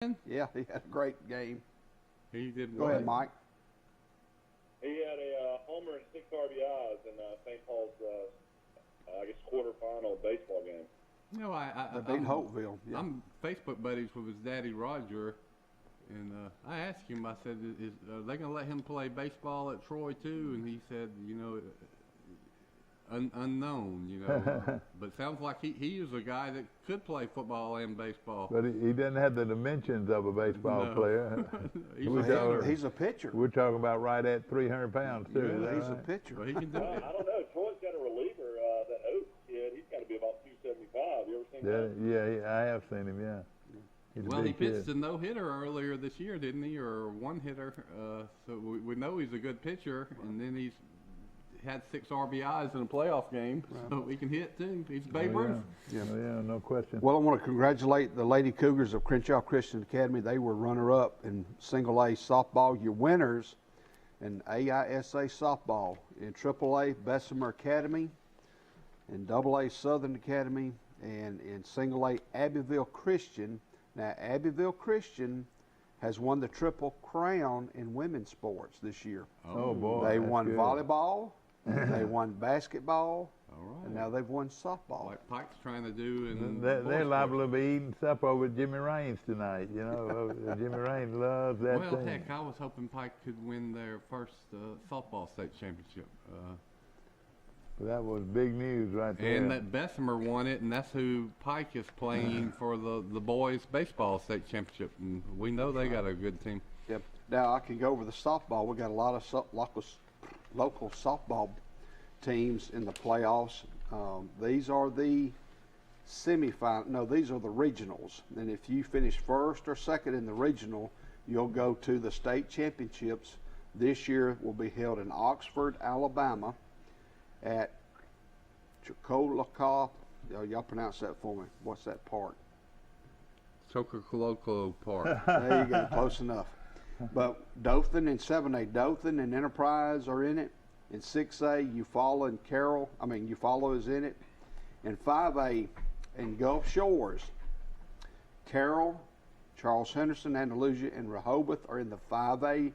Yeah, he had a great game. He did Go well. ahead, Mike. He had a homer and 6 RBIs in St. Paul's, I guess, quarterfinal baseball game. You know, They beat Hopeville. Yeah. I'm Facebook buddies with his daddy, Roger, and I asked him, I said, are they going to let him play baseball at Troy too? And he said, you know, unknown, you know. But sounds like he is a guy that could play football and baseball. But he doesn't have the dimensions of a baseball player. He's a pitcher. We're talking about right at 300 pounds, too. Yeah, he's right? a pitcher. But he can do it. I don't know. Troy's got a reliever, that Oaks kid. He's got to be about 275. You ever seen that? Yeah, I have seen him, yeah. Well, he pitched a no-hitter earlier this year, didn't he? Or one-hitter. So we know he's a good pitcher, and then he's had 6 RBIs in a playoff game, so he can hit too. He's Babe Ruth. Yeah, no question. Well, I want to congratulate the Lady Cougars of Crenshaw Christian Academy. They were runner-up in single A softball. Your winners in AISA softball, in AAA Bessemer Academy, in AA Southern Academy, and in single A Abbeville Christian. Now, Abbeville Christian has won the Triple Crown in women's sports this year. Oh boy, they won good. Volleyball, they won basketball, All right. and now they've won softball. Like Pike's trying to do in They're liable to be eating supper over at Jimmy Raines tonight. You know, Jimmy Raines loves that well, thing. heck, I was hoping Pike could win their first softball state championship. That was big news right there. And that Bessemer won it, and that's who Pike is playing for the boys' baseball state championship. And we know they got a good team. Yep. Now I can go over the softball. We got a lot of local softball teams in the playoffs. These are the semifinal. No, these are the regionals. And if you finish first or second in the regional, you'll go to the state championships. This year will be held in Oxford, Alabama, at Chocoloco. Y'all pronounce that for me. What's that park? Chocoloco Park. There you go, close enough. But Dothan and 7A, Dothan and Enterprise are in it. In 6A, Eufaula and Eufaula is in it. In 5A, in Gulf Shores, Carroll, Charles Henderson, Andalusia, and Rehoboth are in the 5A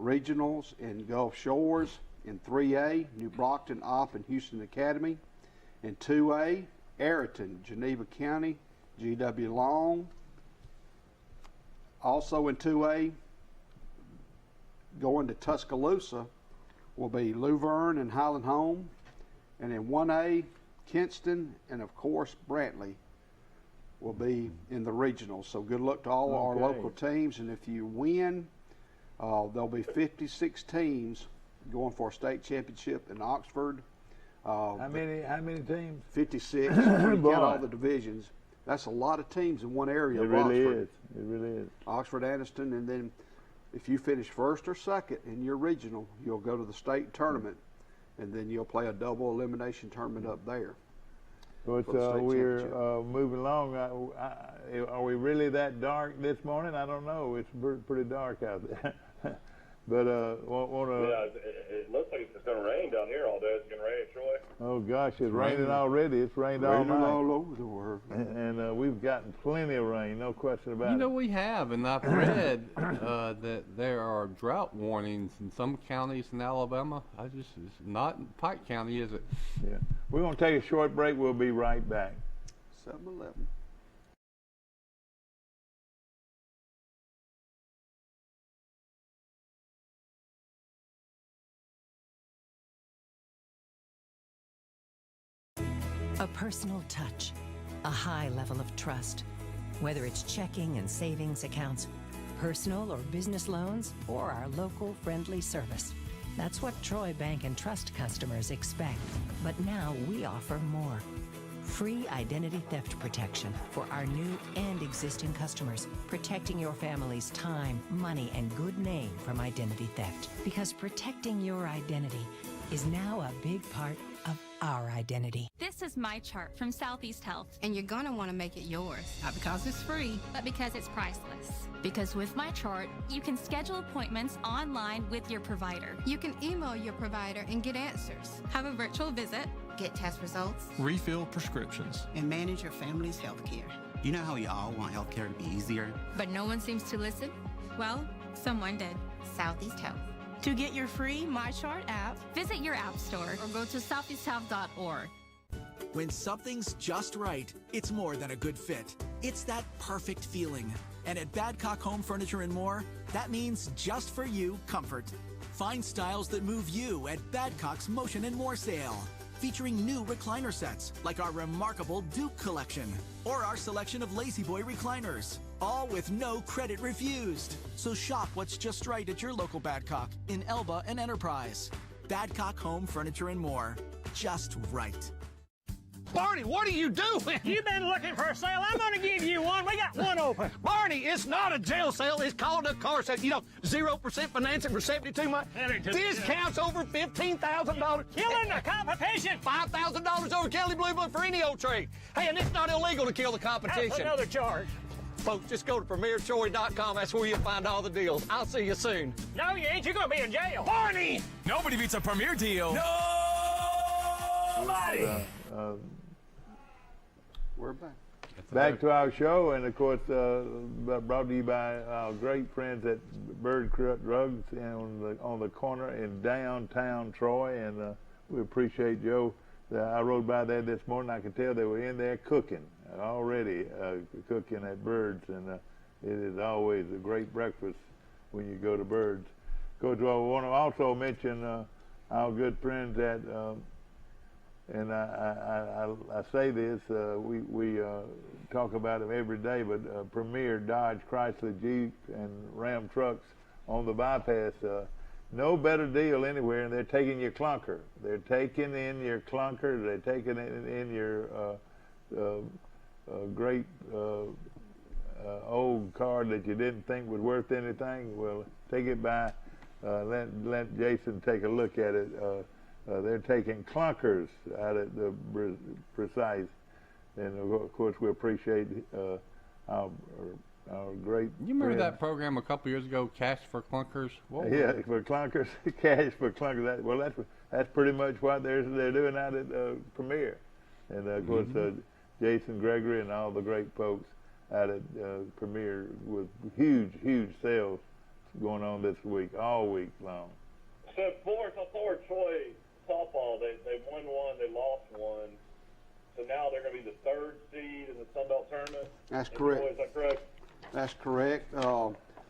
regionals. In Gulf Shores, in 3A, New Brockton, Opp, and Houston Academy. In 2A, Ayrton, Geneva County, G.W. Long. Also in 2A, going to Tuscaloosa, will be Luverne and Highland Home. And in 1A, Kinston and, of course, Brantley will be in the regionals. So good luck to all our local teams. And if you win, there'll be 56 teams going for a state championship in Oxford. How many teams? 56. When you count all the divisions, that's a lot of teams in one area. It really is. It really is. Oxford, Anniston, and then if you finish first or second in your regional, you'll go to the state tournament, and then you'll play a double elimination tournament up there. But we're moving along. Are we really that dark this morning? I don't know. It's pretty dark out there. But Yeah, it looks like it's going to rain down here all day. It's going to rain in Troy. Oh gosh, it's raining already. It's rained all night. all over the world. And we've gotten plenty of rain, no question about it. You know, we have, and I've read that there are drought warnings in some counties in Alabama. It's not in Pike County, is it? Yeah. We're going to take a short break. We'll be right back. 7-Eleven. A personal touch, a high level of trust. Whether it's checking and savings accounts, personal or business loans, or our local friendly service. That's what Troy Bank and Trust customers expect. But now we offer more. Free identity theft protection for our new and existing customers, protecting your family's time, money, and good name from identity theft. Because protecting your identity is now a big part of our identity. This is my chart from Southeast Health. And you're going to want to make it yours. Not because it's free, but because it's priceless. Because with my chart, you can schedule appointments online with your provider. You can email your provider and get answers. Have a virtual visit. Get test results. Refill prescriptions. And manage your family's health care. You know how we all want healthcare to be easier? But no one seems to listen? Well, someone did. Southeast Health. To get your free MyChart app, Visit your app store or go to southeasthealth.org. When something's just right, it's more than a good fit. It's that perfect feeling. And at Badcock Home Furniture and More, that means just for you comfort. Find styles that move you at Badcock's Motion and More sale. Featuring new recliner sets like our remarkable Duke collection or our selection of Lazy Boy recliners, all with no credit refused. So shop what's just right at your local Badcock in Elba and Enterprise. Badcock Home Furniture and More, just right. Barney, what are you doing? You've been looking for a sale. I'm going to give you one. We got one open. Barney, it's not a jail sale. It's called a car sale. You know, 0% financing for 72 months. Discounts over $15,000. Killing the competition. $5,000 over Kelly Blue Book for any old trade. Hey, and it's not illegal to kill the competition. That's another charge. Folks, just go to PremierChoice.com. That's where you'll find all the deals. I'll see you soon. No, you ain't. You're going to be in jail. Barney! Nobody beats a Premier deal. Nobody! We're back. Back to our show, and of course, brought to you by our great friends at Bird Drugs on the corner in downtown Troy, and we appreciate Joe. I rode by there this morning. I could tell they were in there cooking already, cooking at Birds, and it is always a great breakfast when you go to Birds. Coach, I want to also mention our good friends at. And I say this, we talk about them every day, but Premier Dodge, Chrysler, Jeep, and Ram trucks on the bypass, no better deal anywhere, and they're taking your clunker. They're taking in your clunker. They're taking in your great old car that you didn't think was worth anything. Well, take it by. Let Jason take a look at it. They're taking clunkers out at the Precise, and of course we appreciate our great. You remember friends. that program a couple years ago, Cash for Clunkers? Yeah, for clunkers, cash for clunkers. That's pretty much what they're doing out at Premier, and of course Jason Gregory and all the great folks out at Premier with huge sales going on this week, all week long. So for Troy softball, they won one, they lost one. So now they're going to be the third seed in the Sun Belt tournament. That's correct. Troy, is that correct? That's correct.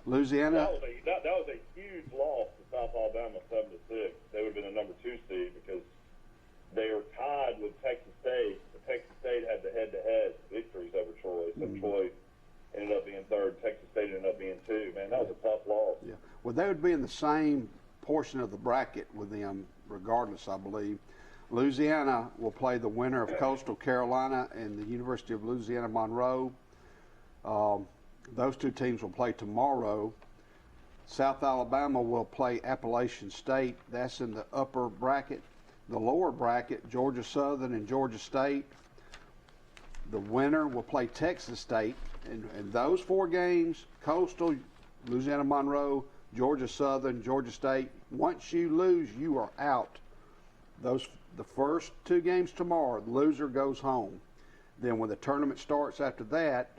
Louisiana. That was a huge loss to South Alabama, 7-6. They would have been a number 2 seed because they were tied with Texas State. But Texas State had the head-to-head victories over Troy. So Troy ended up being third. Texas State ended up being 2. Man, that was a tough loss. Yeah. Well, they would be in the same portion of the bracket with them regardless, I believe. Louisiana will play the winner of Coastal Carolina and the University of Louisiana Monroe. Those two teams will play tomorrow. South Alabama will play Appalachian State. That's in the upper bracket. The lower bracket, Georgia Southern and Georgia State. The winner will play Texas State. And those 4 games, Coastal, Louisiana Monroe, Georgia Southern, Georgia State, once you lose, you are out. The first 2 games tomorrow, the loser goes home. Then when the tournament starts after that,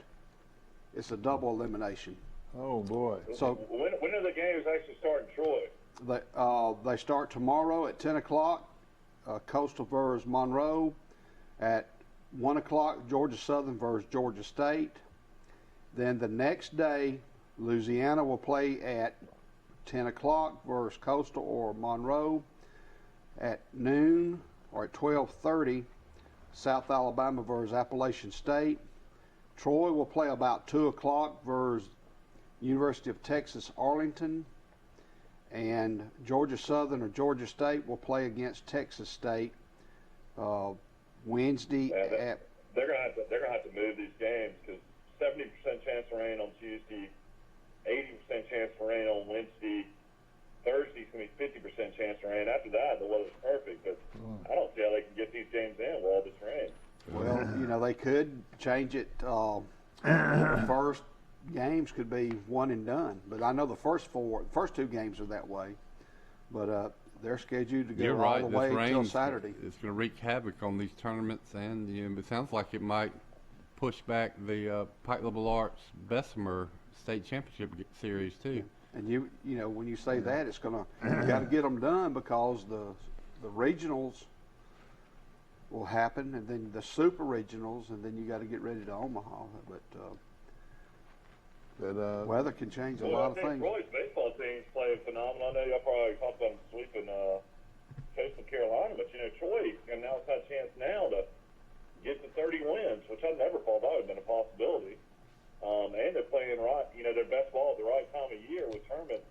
it's a double elimination. Oh, boy. So when are the games actually start in Troy? They start tomorrow at 10 o'clock, Coastal versus Monroe. At 1 o'clock, Georgia Southern versus Georgia State. Then the next day, Louisiana will play at 10 o'clock versus Coastal or Monroe. At noon or at 12:30, South Alabama versus Appalachian State. Troy will play about 2 o'clock versus University of Texas Arlington. And Georgia Southern or Georgia State will play against Texas State Wednesday. They're gonna have to move these games because 70% chance of rain on Tuesday, 80% chance of rain on Wednesday. Thursday's going to be 50% chance of rain. After that, the weather's perfect, but I don't see how they can get these games in with all this rain. Well, they could change it. The first games could be one and done, but I know the first 2 games are that way. But they're scheduled to go all the way until Saturday. It's going to wreak havoc on these tournaments, and it sounds like it might push back the Pike Liberal Arts Bessemer State Championship Series too. And you know, when you say that, it's gonna you got to get them done because the regionals will happen, and then the super regionals, and then you got to get ready to Omaha. But weather can change a lot of things. Troy's baseball team's playing phenomenal. I know y'all probably talked about them sweeping Coastal Carolina, but you know, Troy and now has had a chance now to get to 30 wins, which I never thought that would have been a possibility. And they're playing right, you know, their best ball at the right time of year with tournament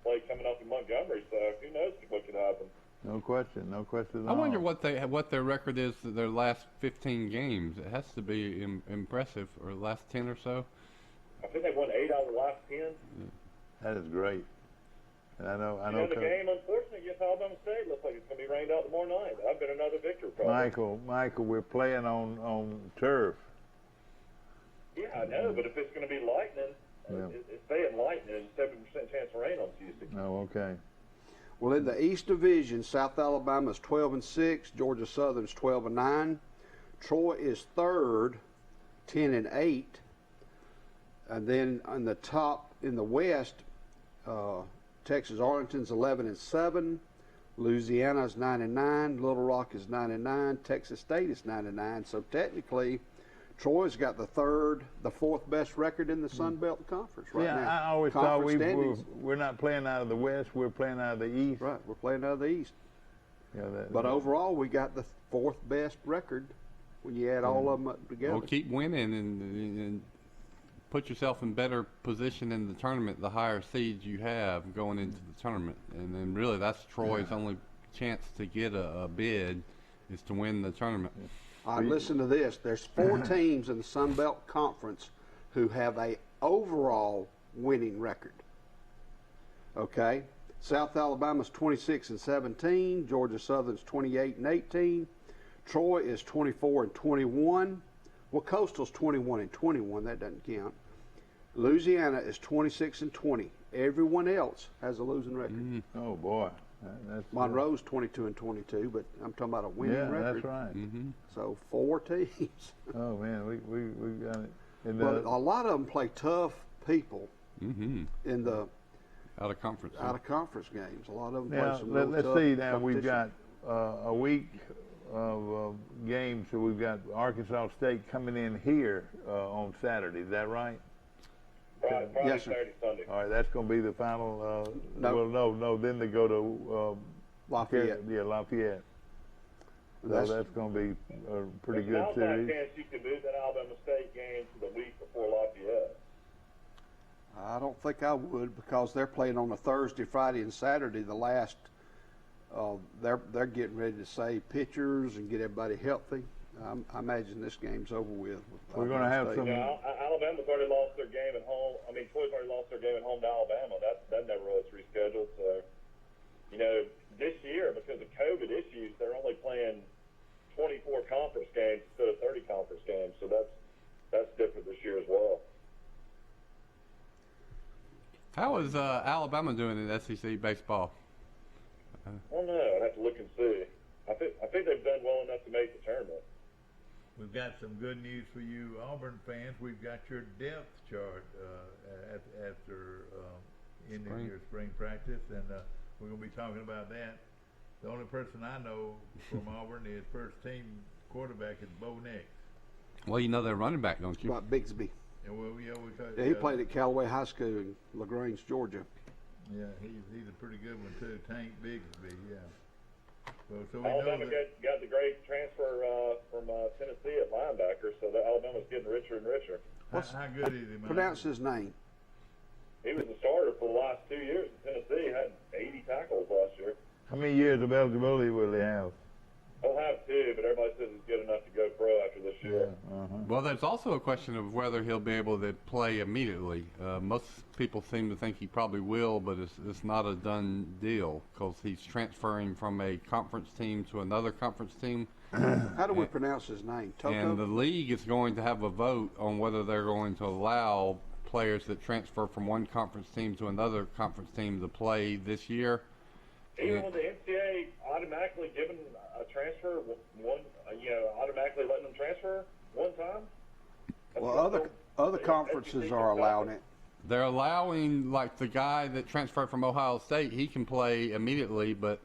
play coming up in Montgomery. So who knows what could happen? No question at all. I wonder what their record is for their last 15 games. It has to be impressive, or last 10 or so. I think they won 8 out of the last 10. That is great. And I know. The game, unfortunately, against Alabama State looks like it's going to be rained out tomorrow night. That'd been another victory, probably. Michael, we're playing on turf. Yeah, I know, but if it's going to be lightning, it's saying lightning, 7% chance of rain on Tuesday. Oh, okay. Well, in the East Division, South Alabama's 12-6, Georgia Southern's 12-9, Troy is third, 10-8, and then on the top in the West, Texas Arlington's 11-7, Louisiana's 9-9, Little Rock is 9-9, Texas State is 9-9. So technically, Troy's got the fourth best record in the Sun Belt Conference right now. Yeah, I always thought we're not playing out of the West, we're playing out of the East. Right, we're playing out of the East. Yeah, but overall, we got the fourth best record when you add all of them up together. Well, keep winning and put yourself in better position in the tournament. The higher seeds you have going into the tournament, and then really that's Troy's only chance to get a bid is to win the tournament. All right, listen to this. There's 4 teams in the Sun Belt Conference who have a overall winning record. Okay? South Alabama's 26-17, Georgia Southern's 28-18, Troy is 24-21. Well, Coastal's 21-21. That doesn't count. Louisiana is 26-20. Everyone else has a losing record. Oh boy. Monroe's 22-22, but I'm talking about a winning record. Yeah, that's right. So 4 teams. Oh man, we got it. But a lot of them play tough people in the out of conference games. A lot of them now, play some real let's tough see. Now we've competition. got a week of games. So we've got Arkansas State coming in here on Saturday. Is that right? Friday, yes, sir. Saturday, Sunday. All right, that's going to be the final. No. Well, no. Then they go to Lafayette. Yeah, Lafayette. So that's going to be a pretty good There's series. a chance you can move that Alabama State game to the week before Lafayette. I don't think I would, because they're playing on a Thursday, Friday, and Saturday. The last, they're getting ready to save pitchers and get everybody healthy. I imagine this game's over with. We're going to have some. Yeah, Alabama's already lost their game at home. I mean, Troy's already lost their game at home to Alabama. That never was rescheduled. So, you know, this year, because of COVID issues, they're only playing 24 conference games instead of 30 conference games. So that's different this year as well. How is Alabama doing in SEC baseball? I don't know. I'd have to look and see. I think they've done well enough to make the tournament. We've got some good news for you Auburn fans. We've got your depth chart after ending your spring practice, and we're going to be talking about that. The only person I know from Auburn is first team quarterback is Bo Nix. Well, you know their running back, don't you? About Bigsby. Yeah, he played at Callaway High School in LaGrange, Georgia. Yeah, he's a pretty good one too. Tank Bigsby, yeah. So we Alabama know that got the great transfer from Tennessee at linebacker, so that Alabama's getting richer and richer. How good is he, man? Pronounce his name. He was the starter for the last 2 years in Tennessee. Had 80 tackles last year. How many years of eligibility will he have? He'll have 2, but everybody says he's good enough to go pro after this year. Well, there's also a question of whether he'll be able to play immediately. Most people seem to think he probably will, but it's not a done deal because he's transferring from a conference team to another conference team. How do we pronounce his name? Toto? And the league is going to have a vote on whether they're going to allow players that transfer from one conference team to another conference team to play this year. Even when the NCAA automatically giving a transfer, automatically letting them transfer one time? Well, other conferences are allowing it. They're allowing, like, the guy that transferred from Ohio State, he can play immediately, but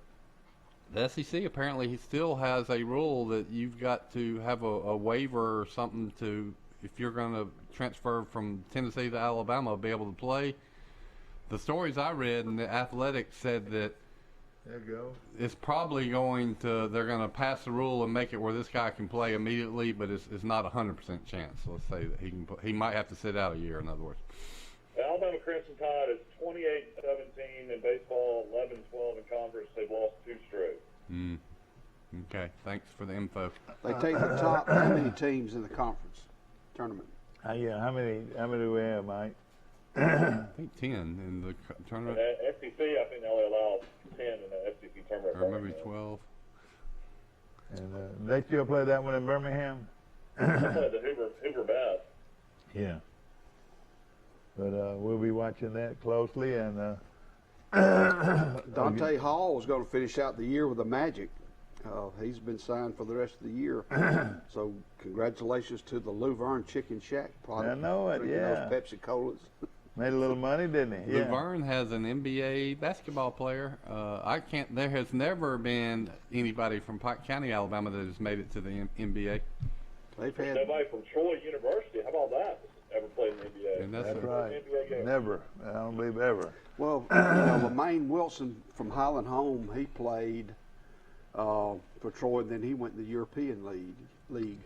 the SEC apparently he still has a rule that you've got to have a waiver or something to, if you're going to transfer from Tennessee to Alabama, be able to play. The stories I read in the Athletics said that there you go. It's probably going to, they're going to pass the rule and make it where this guy can play immediately, but it's not a 100% chance. Let's say that he might have to sit out a year, in other words. The Alabama Crimson Tide is 28-17 in baseball, 11-12 in conference. They've lost 2 straight. Okay, thanks for the info. They take the top how many teams in the conference tournament? Yeah, how many do we have, Mike? I think 10 in the tournament. And SEC, I think they only allow 10 in the SEC tournament. Or maybe 12. And they still play that one in Birmingham? They play the Hoover Bass. Yeah. But we'll be watching that closely. And Dante Hall is going to finish out the year with the Magic. He's been signed for the rest of the year. So congratulations to the Luverne Chicken Shack. I know it, yeah. Those Pepsi Colas. Made a little money, didn't he? Yeah. Luverne has an NBA basketball player. There has never been anybody from Pike County, Alabama, that has made it to the NBA. They've had nobody from Troy University. How about that? Ever played in the NBA? And that's right. Never. I don't believe ever. Well, Lemaine Wilson from Highland Home, he played for Troy, and then he went to the European League.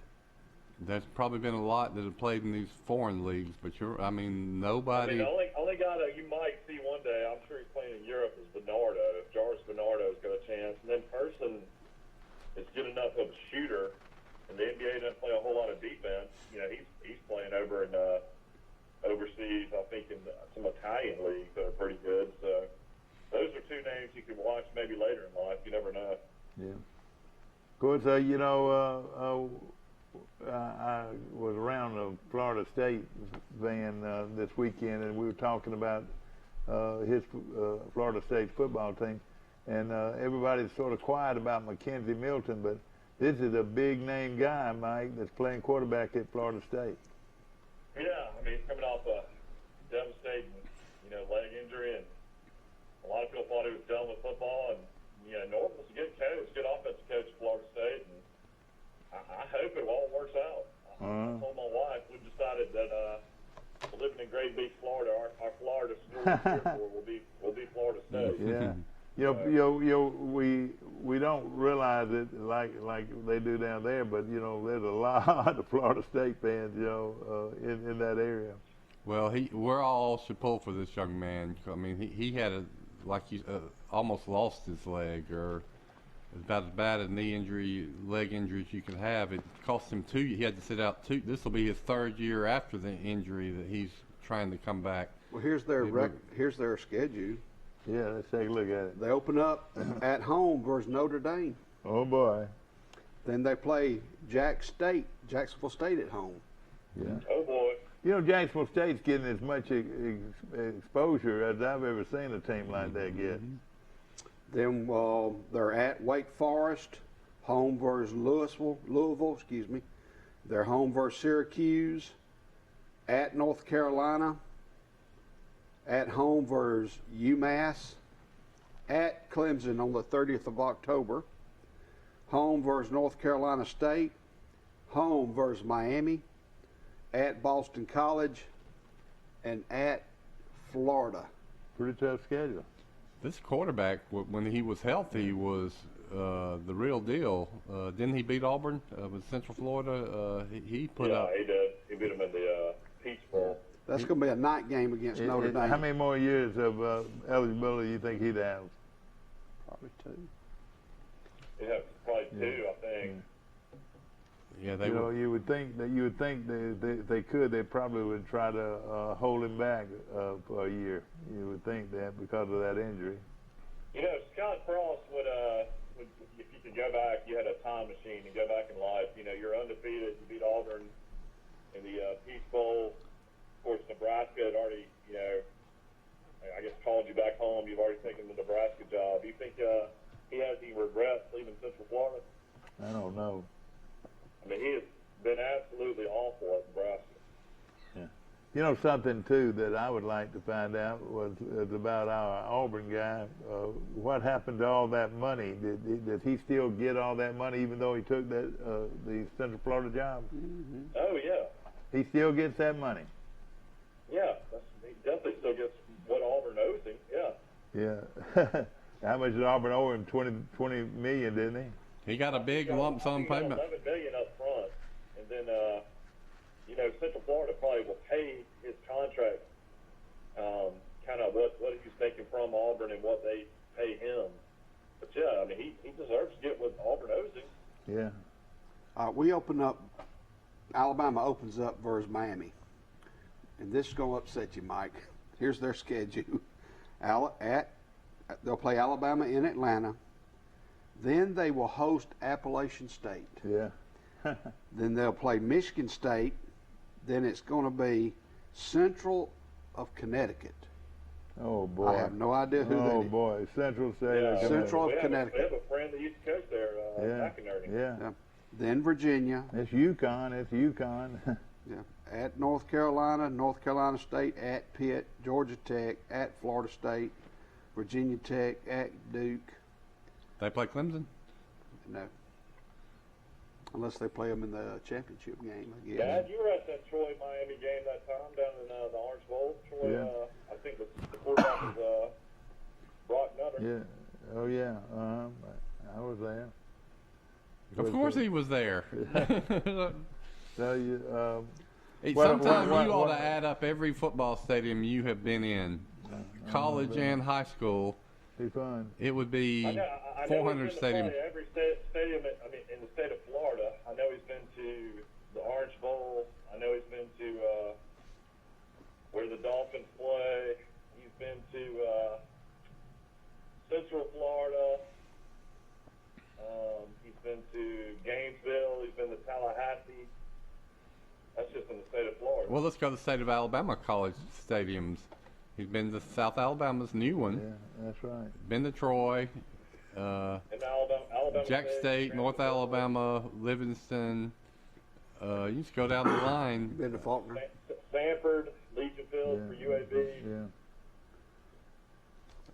There's probably been a lot that have played in these foreign leagues, but nobody. The only guy that you might see one day, I'm sure he's playing in Europe, is Bernardo. If Jarvis Bernardo's got a chance. And then Person is good enough of a shooter, and the NBA doesn't play a whole lot of defense. He's playing over in overseas, I think, in some Italian leagues that are pretty good. So those are 2 names you can watch maybe later in life. You never know. Yeah. Of course, I was around the Florida State van this weekend, and we were talking about his Florida State football team, and everybody's sort of quiet about Mackenzie Milton, but this is a big-name guy, Mike, that's playing quarterback at Florida State. Yeah, he's coming off a devastating, leg injury, and a lot of people thought he was done with football, and Norval's a good coach, good offensive coach at Florida State, and I hope it all works out. I told my wife we've decided that living in Great Beach, Florida, our Florida school will be Florida State. Yeah. We don't realize it like they do down there, but there's a lot of Florida State fans, in that area. Well, we're all should pull for this young man. He had almost lost his leg, or about as bad a leg injury as you could have. It cost him 2. He had to sit out 2. This will be his 3rd year after the injury that he's trying to come back. Well, here's their schedule. Yeah, let's take a look at it. They open up at home versus Notre Dame. Oh boy. Then they play Jacksonville State at home. Yeah. Oh boy. Jacksonville State's getting as much exposure as I've ever seen a team like that get. Then they're at Wake Forest, home versus Louisville, They're home versus Syracuse, at North Carolina, at home versus UMass, at Clemson on the 30th of October, home versus North Carolina State, home versus Miami, at Boston College, and at Florida. Pretty tough schedule. This quarterback, when he was healthy, was the real deal. Didn't he beat Auburn with Central Florida? He put up. Yeah, he did. He beat him in the Peach Bowl. That's going to be a night game against Notre Dame. How many more years of eligibility do you think he'd have? Probably 2. He'd have probably 2, I think. Yeah, you would think that they could. They probably would try to hold him back for a year. You would think that because of that injury. Scott Frost would if you could go back, you had a time machine and go back in life. You're undefeated. You beat Auburn in the Peach Bowl. Of course, Nebraska had already, I guess called you back home. You've already taken the Nebraska job. Do you think he has any regrets leaving Central Florida? I don't know. He has been absolutely awful at Nebraska. You know, something too that I would like to find out is about our Auburn guy. What happened to all that money? Did he still get all that money even though he took the Central Florida job? Mm-hmm. Oh yeah. He still gets that money. Yeah, he definitely still gets what Auburn owes him. Yeah. Yeah. How much did Auburn owe him? 20 million, didn't he? He got a big lump sum payment. $11 million up front, and then you know, Central Florida probably will pay his contract. Kind of what he's taking from Auburn and what they pay him. But yeah, I mean, he deserves to get what Auburn owes him. Yeah. We open up. Alabama opens up versus Miami, and this is going to upset you, Mike. Here's their schedule. They'll play Alabama in Atlanta. Then they will host Appalachian State. Yeah. Then they'll play Michigan State. Then it's going to be Central of Connecticut. Oh boy. I have no idea who that is. Oh boy, Central State. Yeah, Central of we Connecticut. have a friend that used to coach there, McInerney. Yeah. Then Virginia. It's UConn. Yeah. At North Carolina State, at Pitt, Georgia Tech, at Florida State, Virginia Tech, at Duke. They play Clemson? No. Unless they play them in the championship game, I guess. Dad, you were at that Troy-Miami game that time down in the Orange Bowl. Troy, Yeah. I think the quarterback was Brock Nutter. Yeah. Oh yeah. I was there. Of course he was there. Tell you. Sometimes you ought to add up every football stadium you have been in, college and high school. Be fun. It would be I know 400 he's been to stadiums. play every stadium, in the state of Florida. I know he's been to the Orange Bowl. I know he's been to where the Dolphins play. He's been to Central Florida. He's been to Gainesville. He's been to Tallahassee. That's just in the state of Florida. Well, let's go to the state of Alabama college stadiums. He's been to South Alabama's new one. Yeah, that's right. Been to Troy, And Alabama Jack State, North Alabama, Livingston. You just go down the line. Been to Faulkner. Sanford, Legion Field for UAB.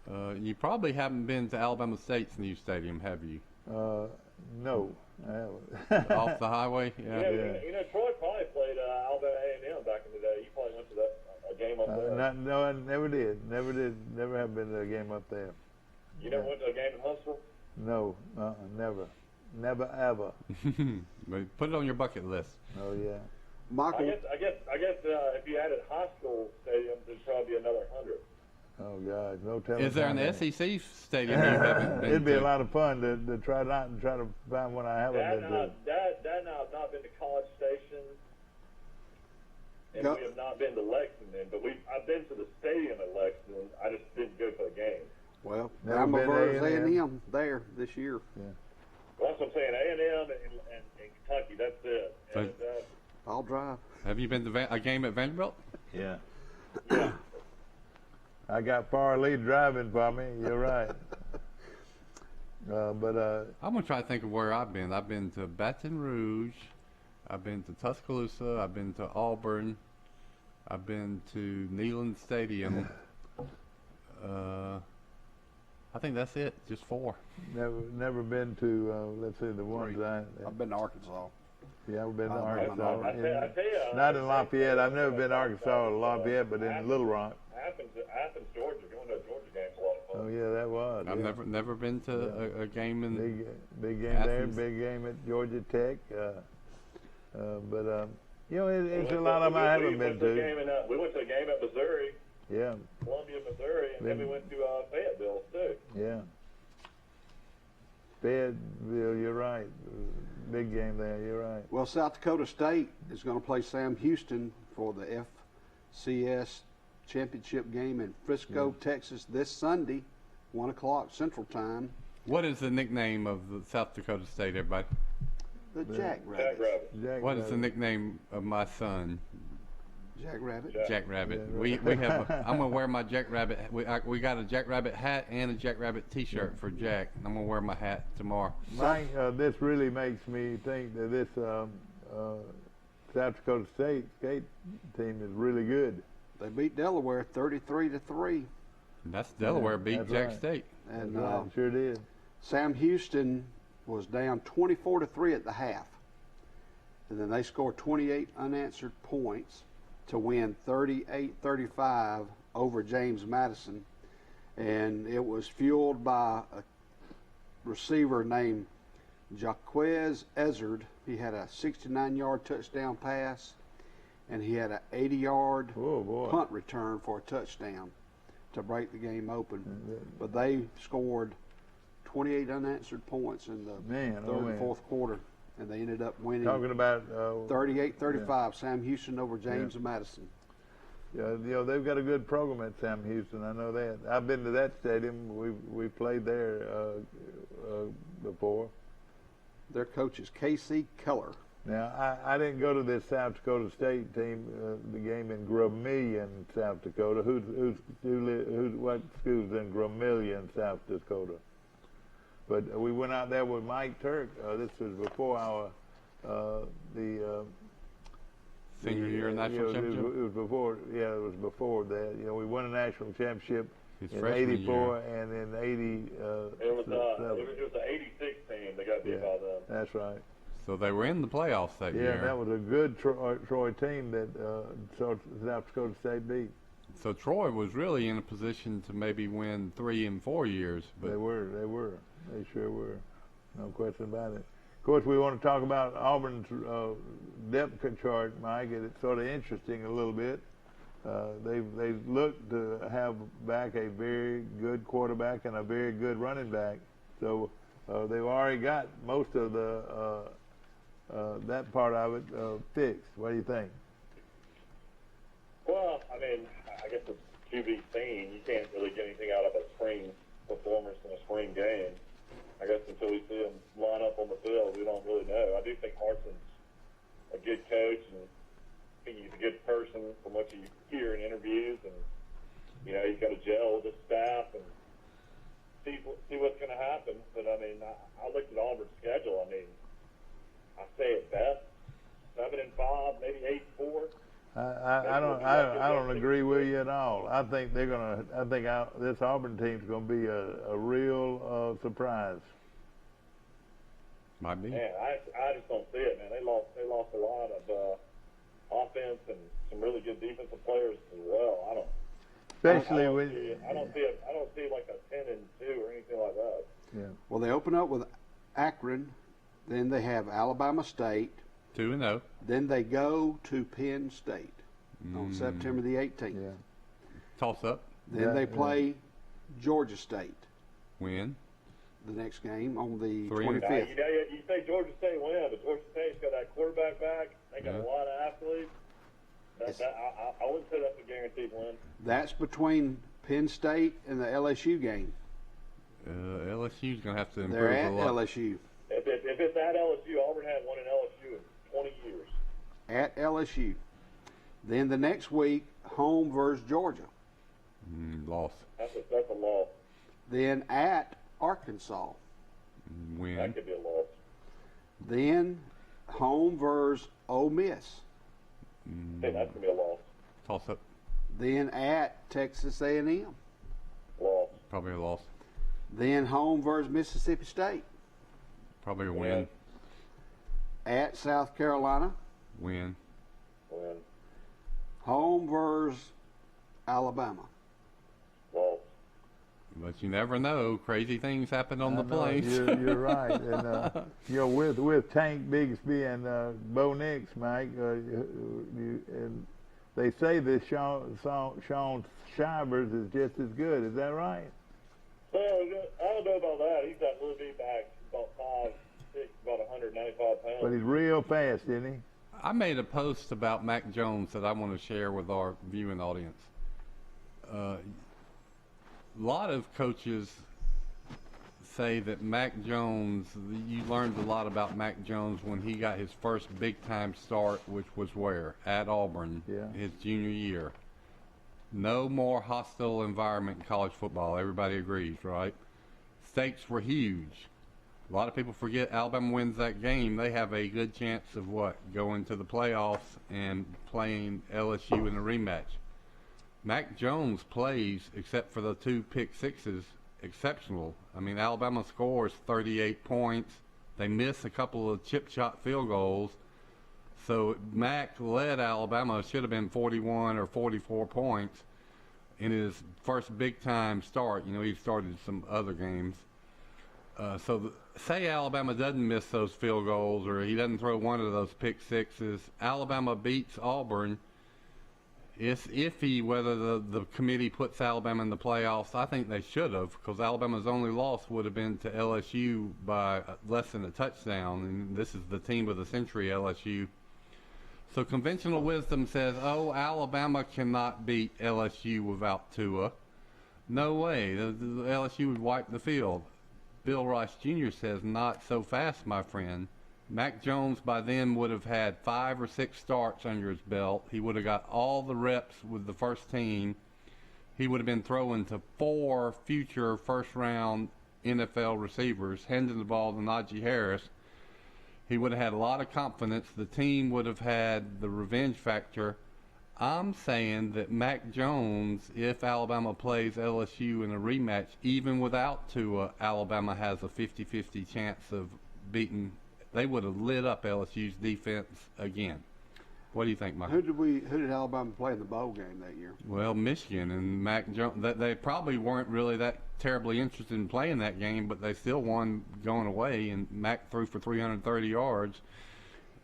Yeah. You probably haven't been to Alabama State's new stadium, have you? No, I haven't. Off the highway? You know, Troy probably played Alabama A&M back in the day. You probably went to a game up there. No, I never did. Never have been to a game up there. You never went to a game in Huntsville? No, never. Never ever. But put it on your bucket list. Oh yeah. Michael. I guess if you added high school stadiums, it'd probably be another 100. Oh God, no telling. Is there an SEC stadium you haven't been It'd be to? a lot of fun to try to find one I haven't been to. Dad and I have not been to College Station, and we have not been to Lexington, but I've been to the stadium at Lexington. I just didn't go for the game. Well, Never I'm been to versus A&M. A&M there this year. Yeah. Well, that's what I'm saying. A&M and Kentucky, that's it. So- And, I'll drive. Have you been to a game at Vanderbilt? Yeah. I got far lead driving for me. You're right. I'm gonna try to think of where I've been. I've been to Baton Rouge. I've been to Tuscaloosa. I've been to Auburn. I've been to Neyland Stadium. I think that's it. Just 4. Never been to. Let's see the ones I've been to Arkansas. Yeah, I've been to Alabama. Arkansas. I tell you, Not in Lafayette. I've never been to Arkansas or Lafayette, but in Little Rock. Athens, Georgia. Going to a Georgia game's a lot of fun. Oh yeah, that was. I've never been to a game in Big game there, Athens. big game at Georgia Tech. You know, it's a lot of them I haven't been to. We went to a game at Missouri, Yeah, Columbia, Missouri, and then we went to Fayetteville too. yeah. Fayetteville, you're right. Big game there, you're right. Well, South Dakota State is going to play Sam Houston for the FCS championship game in Frisco, Texas this Sunday, 1 o'clock Central Time. What is the nickname of the South Dakota State, everybody? The Jack Rabbit. Jack Rabbit. What is the nickname of my son? Jack Rabbit. Jack Rabbit. Yeah, We have. I'm gonna wear my Jack Rabbit. We got a Jack Rabbit hat and a Jack Rabbit T-shirt for Jack. I'm gonna wear my hat tomorrow. Mike, this really makes me think that this South Dakota State skate team is really good. They beat Delaware 33-3. That's Delaware beat that's Jack right. State. And That's right, sure did. Sam Houston was down 24-3 at the half. And then they scored 28 unanswered points to win 38-35 over James Madison. And it was fueled by a receiver named Jaquez Ezzard. He had a 69-yard touchdown pass, and he had an 80-yard punt return for a touchdown to break the game open. But they scored 28 unanswered points in the third and fourth quarter, and they ended up winning. Talking about 38-35, Sam Houston over James Madison. Yeah, they've got a good program at Sam Houston. I know that. I've been to that stadium. We played there before. Their coach is Casey Keller. Now, I didn't go to this South Dakota State team, the game in Grumillion, South Dakota. What school's in Grumillion, South Dakota? But we went out there with Mike Turk. This was before our senior year national championship. It was before. Yeah, it was before that. We won a national championship in '84 and in '80. It was the '86 team that got beat by them. That's right. So they were in the playoffs that year. Yeah, that was a good Troy team that South Dakota State beat. So Troy was really in a position to maybe win 3 and 4 years. But They were. They sure were. No question about it. Of course, we want to talk about Auburn's depth chart, Mike, and it's sort of interesting a little bit. They look to have back a very good quarterback and a very good running back. So they've already got most of that part of it fixed. What do you think? Well, I mean, I guess it's to be seen. You can't really get anything out of a spring performance in a spring game. I guess until we see them line up on the field, we don't really know. I do think Hartson's a good coach, and I think he's a good person from what you hear in interviews, and he's got to gel with his staff and see what's going to happen. But I mean, I looked at Auburn's schedule. I mean, I say at best 7-5, maybe 8-4. I don't agree with you at all. I think this Auburn team's going to be a real surprise. Might be. Man, I just don't see it, man. They lost a lot of offense and some really good defensive players as well. I don't see like a 10-2 or anything like that. Yeah. Well, they open up with Akron, then they have Alabama State. 2-0. Then they go to Penn State on September the 18th. Yeah. Toss up. Then they play Georgia State. Win. The next game on the 25th. 25th. You say Georgia State win, but Georgia State's got that quarterback back. They got a lot of athletes. I wouldn't say that's a guaranteed win. That's between Penn State and the LSU game. LSU's going to have to improve They're at a lot. LSU. If it's at LSU, Auburn hadn't won in LSU in 20 years. At LSU. Then the next week, home versus Georgia. Loss. That's a loss. Then at Arkansas. Win. That could be a loss. Then home versus Ole Miss. Hey, that's gonna be a loss. Toss up. Then at Texas A&M. Loss. Probably a loss. Then home versus Mississippi State. Probably a win. At South Carolina. Win. Win. Home versus Alabama. Loss. But you never know. Crazy things happen on the plains. You're right. And with Tank Bigsby and Bo Nix, Mike, and they say this Sean Shivers is just as good. Is that right? Well, I don't know about that. He's got a little bit back, about 5'6", about 195 pounds. But he's real fast, isn't he? I made a post about Mac Jones that I want to share with our viewing audience. A lot of coaches say that Mac Jones, you learned a lot about Mac Jones when he got his first big-time start, which was where? At Auburn, his junior year. No more hostile environment in college football. Everybody agrees, right? Stakes were huge. A lot of people forget Alabama wins that game. They have a good chance of going to the playoffs and playing LSU in a rematch. Mac Jones plays, except for the 2 pick sixes, exceptional. I mean, Alabama scores 38 points. They miss a couple of chip shot field goals. So Mac led Alabama, should have been 41 or 44 points in his first big time start. You know, he started some other games. Say Alabama doesn't miss those field goals or he doesn't throw one of those pick sixes, Alabama beats Auburn. It's iffy whether the committee puts Alabama in the playoffs. I think they should have, because Alabama's only loss would have been to LSU by less than a touchdown, and this is the team of the century, LSU. So conventional wisdom says, oh, Alabama cannot beat LSU without Tua. No way. The LSU would wipe the field. Bill Rice Jr. says, not so fast, my friend. Mac Jones by then would have had 5 or 6 starts under his belt. He would have got all the reps with the first team. He would have been throwing to 4 future first-round NFL receivers, handing the ball to Najee Harris. He would have had a lot of confidence. The team would have had the revenge factor. I'm saying that Mac Jones, if Alabama plays LSU in a rematch, even without Tua, Alabama has a 50-50 chance of beating. They would have lit up LSU's defense again. What do you think, Mike? Who did Alabama play in the bowl game that year? Well, Michigan, and Mac Jones. They probably weren't really that terribly interested in playing that game, but they still won going away. And Mac threw for 330 yards.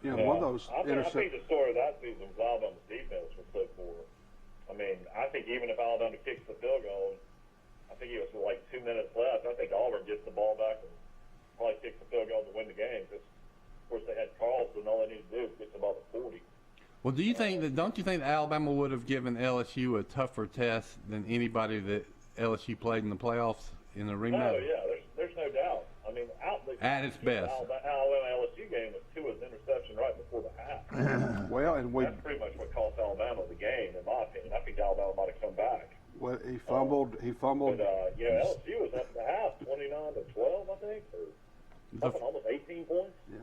Yeah, one of those. I think the story of that season was Alabama's defense was so poor. I mean, I think even if Alabama kicks the field goal, I think it was like 2 minutes left. I think Auburn gets the ball back and probably kicks the field goal to win the game. Because, of course, they had Carlson. All they needed to do was get to about the 40. Well, don't you think that Alabama would have given LSU a tougher test than anybody that LSU played in the playoffs in the rematch? Oh, yeah, there's no doubt. I mean, at its best. Alabama-LSU game was Tua's interception right before the half. Well, and that's pretty much what cost Alabama the game, in my opinion. I think Alabama might have come back. Well, he fumbled. But, LSU was up at the half, 29-12, I think, or almost 18 points. Yeah.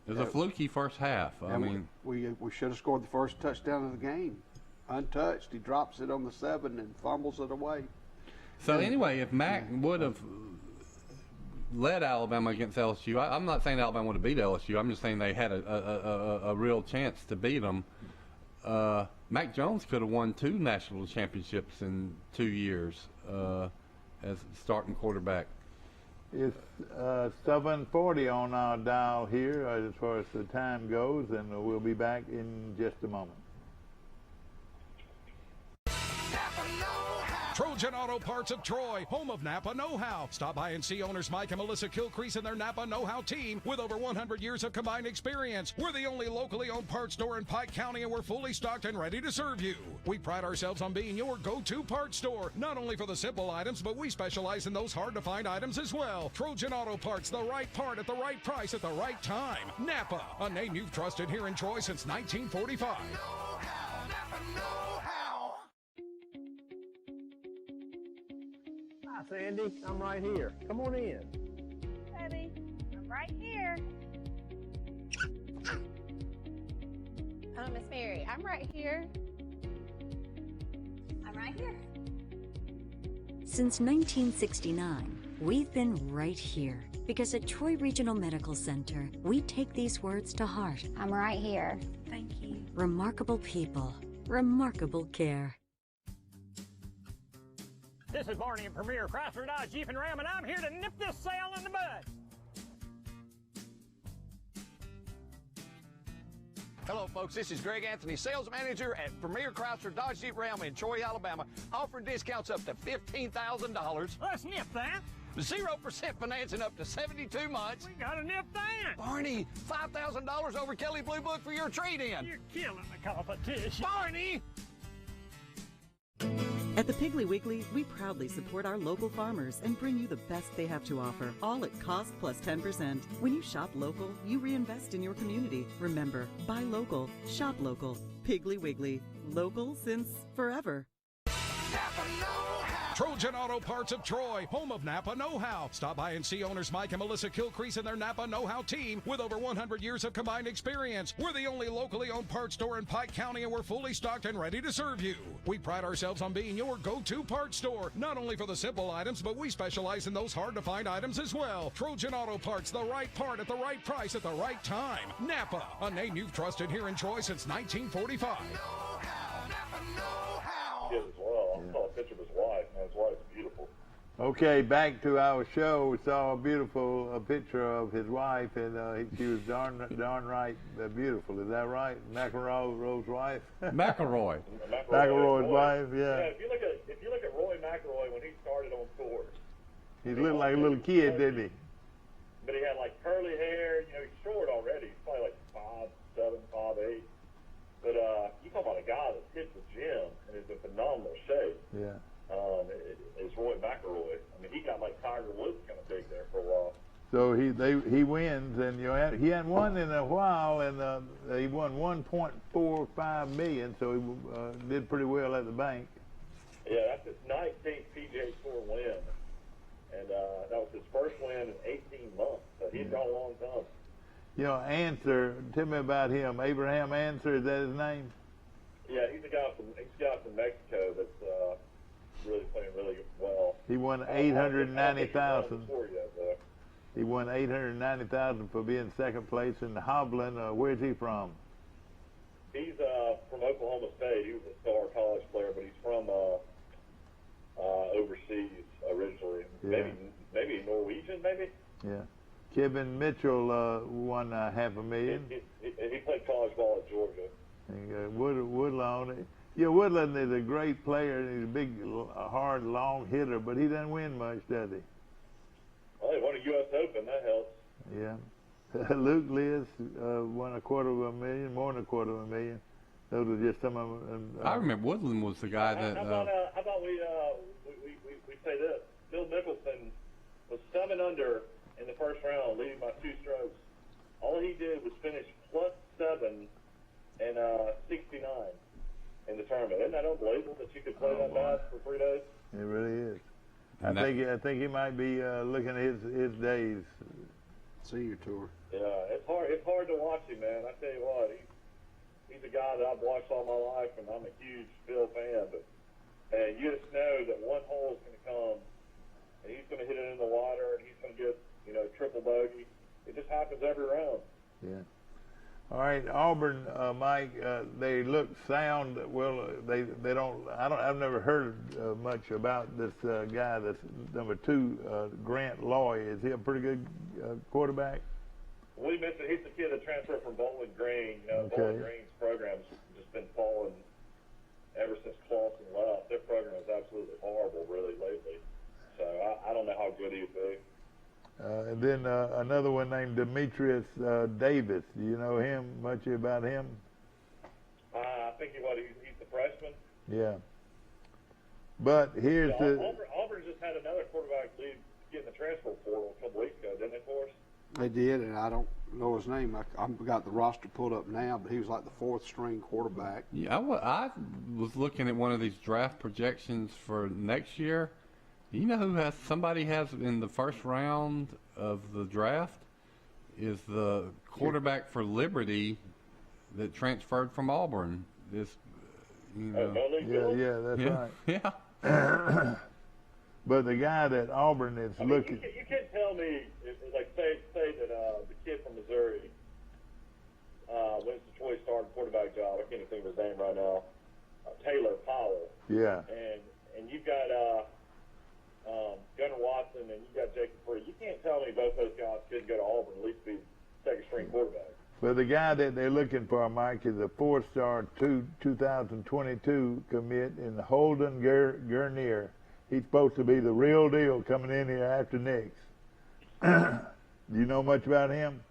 It was a fluky first half. I mean, we should have scored the first touchdown of the game, untouched. He drops it on the 7 and fumbles it away. So anyway, if Mac would have led Alabama against LSU, I'm not saying Alabama would have beat LSU. I'm just saying they had a real chance to beat them. Mac Jones could have won 2 national championships in 2 years as starting quarterback. It's 7:40 on our dial here as far as the time goes, and we'll be back in just a moment. Trojan Auto Parts of Troy, home of Napa Know-How. Stop by and see owners Mike and Melissa Kilcrease and their Napa Know-How team with over 100 years of combined experience. We're the only locally owned parts store in Pike County, and we're fully stocked and ready to serve you. We pride ourselves on being your go-to parts store, not only for the simple items, but we specialize in those hard-to-find items as well. Trojan Auto Parts, the right part at the right price at the right time. Napa, a name you've trusted here in Troy since 1945. Napa Know-How. Hi, Sandy. I'm right here. Come on in. Daddy, I'm right here. Miss Mary, I'm right here. I'm right here. Since 1969, we've been right here. Because at Troy Regional Medical Center, we take these words to heart. I'm right here. Thank you. Remarkable people, remarkable care. This is Barney at Premier Chrysler Dodge Jeep and Ram, and I'm here to nip this sale in the bud. Hello, folks. This is Greg Anthony, sales manager at Premier Chrysler Dodge Jeep Ram in Troy, Alabama, offering discounts up to $15,000. Let's nip that. 0% financing up to 72 months. We gotta nip that. Barney, $5,000 over Kelly Blue Book for your trade-in. You're killing the competition. Barney! At the Piggly Wiggly, we proudly support our local farmers and bring you the best they have to offer, all at cost plus 10%. When you shop local, you reinvest in your community. Remember, buy local, shop local. Piggly Wiggly, local since forever. Napa Know-How. Trojan Auto Parts of Troy, home of Napa know-how. Stop by and see owners Mike and Melissa Kilcrease and their Napa know-how team with over 100 years of combined experience. We're the only locally owned parts store in Pike County, and we're fully stocked and ready to serve you. We pride ourselves on being your go-to parts store, not only for the simple items, but we specialize in those hard-to-find items as well. Trojan Auto Parts, the right part at the right price at the right time. Napa, a name you've trusted here in Troy since 1945. As well. I saw a picture of his wife, and his wife's beautiful. Okay, back to our show. We saw a beautiful picture of his wife, and she was darn right beautiful. Is that right? McElroy's wife. McElroy. McElroy's wife. Yeah. If you look at Roy McElroy when he started on tour, He looked like a little kid, didn't he? But he had like curly hair. You know, he's short already. He's probably like 5'7", 5'8". But you talk about a guy that hits the gym and is in phenomenal shape. Yeah. Is Roy McElroy. I mean, he got like Tiger Woods kind of big there for a while. So he wins, and he hadn't won in a while, and he won $1.45 million, so he did pretty well at the bank. Yeah, that's his 19th PGA Tour win, and that was his first win in 18 months. So he's gone a long time. You know, Answer. Tell me about him. Abraham Answer, is that his name? Yeah, he's a guy from Mexico that's really playing really well. He won $890,000. He won $890,000 for being second place in the Hovland. Where's he from? He's from Oklahoma State. He was a star college player, but he's from overseas originally. Yeah. Maybe Norwegian, maybe. Yeah. Kevin Mitchell won $500,000. He played college ball at Georgia. And Woodlawn. Yeah, Woodland is a great player, and he's a big, hard, long hitter, but he doesn't win much, does he? Well, he won a U.S. Open. That helps. Yeah. Luke Liz won $250,000, more than $250,000. Those are just some of them. I remember Woodland was the guy that. How about we say this? Bill Mickelson was 7 under in the first round, leading by 2 strokes. All he did was finish +7 and 69 in the tournament. Isn't that unbelievable that you could play that bad for 3 days? It really is. I think he might be looking at his days. Senior tour. Yeah, it's hard to watch him, man. I tell you what, he's a guy that I've watched all my life, and I'm a huge Phil fan. But you just know that one hole is going to come, and he's going to hit it in the water, and he's going to get triple bogey. It just happens every round. Yeah. All right, Auburn, Mike. They look sound. Well, they don't. I've never heard much about this guy. That's number 2, Grant Loy. Is he a pretty good quarterback? We mentioned he's the kid that transferred from Bowling Green. Okay. Bowling Green's program's just been falling ever since Clawson left. Their program is absolutely horrible, really, lately. So I don't know how good he'd be. And then another one named Demetrius Davis. Do you know him? Much about him? I think he's the freshman. Yeah. But here's Auburn just had another quarterback leave get in the transfer portal a couple weeks ago, didn't they, for us? They did, and I don't know his name. I've got the roster pulled up now, but he was like the 4th string quarterback. Yeah, I was looking at one of these draft projections for next year. You know who somebody has in the first round of the draft is the quarterback for Liberty that transferred from Auburn. This, yeah, that's right. Yeah. But the guy that Auburn is looking. You can't tell me, like say that the kid from Missouri wins the Troy starting quarterback job. I can't even think of his name right now. Taylor Powell. Yeah. And you've got Gunnar Watson and you got Jacob Free. You can't tell me both those guys could go to Auburn at least be second string quarterback. Well, the guy that they're looking for, Mike, is a 4-star 2022 commit in Holden Gurnier. He's supposed to be the real deal coming in here after Nix. Do you know much about him?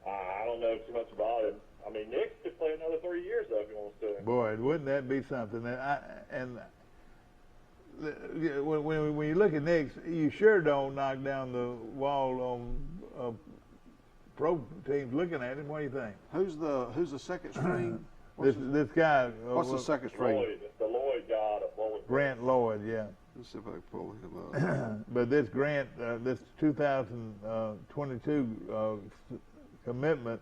I don't know too much about him. I mean, Nix could play another 3 years though if he wants to. Boy, wouldn't that be something? When you look at Nix, you sure don't knock down the wall on pro teams looking at him. What do you think? Who's the second string? This guy. What's the second string? Lloyd, the Lloyd guy of Bowling Green. Grant Lloyd, yeah. Let's see if I can pull him up. But this grant, this 2022 commitment,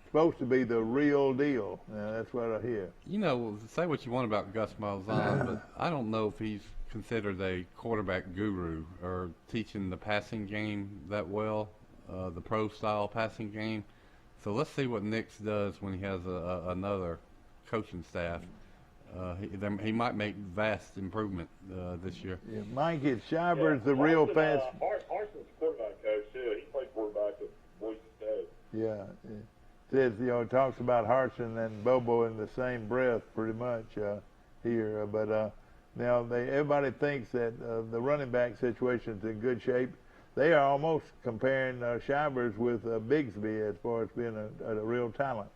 supposed to be the real deal. That's what I hear. You know, say what you want about Gus Malzahn, but I don't know if he's considered a quarterback guru or teaching the passing game that well, the pro-style passing game. So let's see what Nix does when he has another coaching staff. He might make vast improvement this year. Yeah, Mike, it's Shiver's the real fast. Harson's quarterback coach too. He played quarterback at Boise State. Yeah, it says, you know, it talks about Harson and Bobo in the same breath, pretty much here. But now everybody thinks that the running back situation is in good shape. They are almost comparing Shivers with Bigsby as far as being a real talent.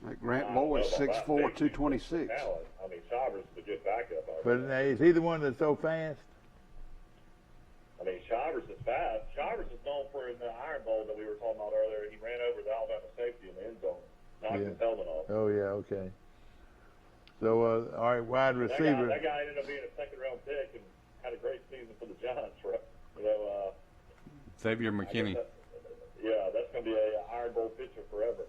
Like Grant Lloyd, 6'4", 226. I mean, Shivers is a good backup. But is he the one that's so fast? I mean, Shivers is fast. Shivers is known for in the Iron Bowl that we were talking about earlier. He ran over the Alabama safety in the end zone, knocked his helmet off. Oh, yeah, okay. So, all right, wide receiver. That guy ended up being a second-round pick and had a great season for the Giants, right? You know, Xavier McKinney. That's going to be an Iron Bowl pitcher forever.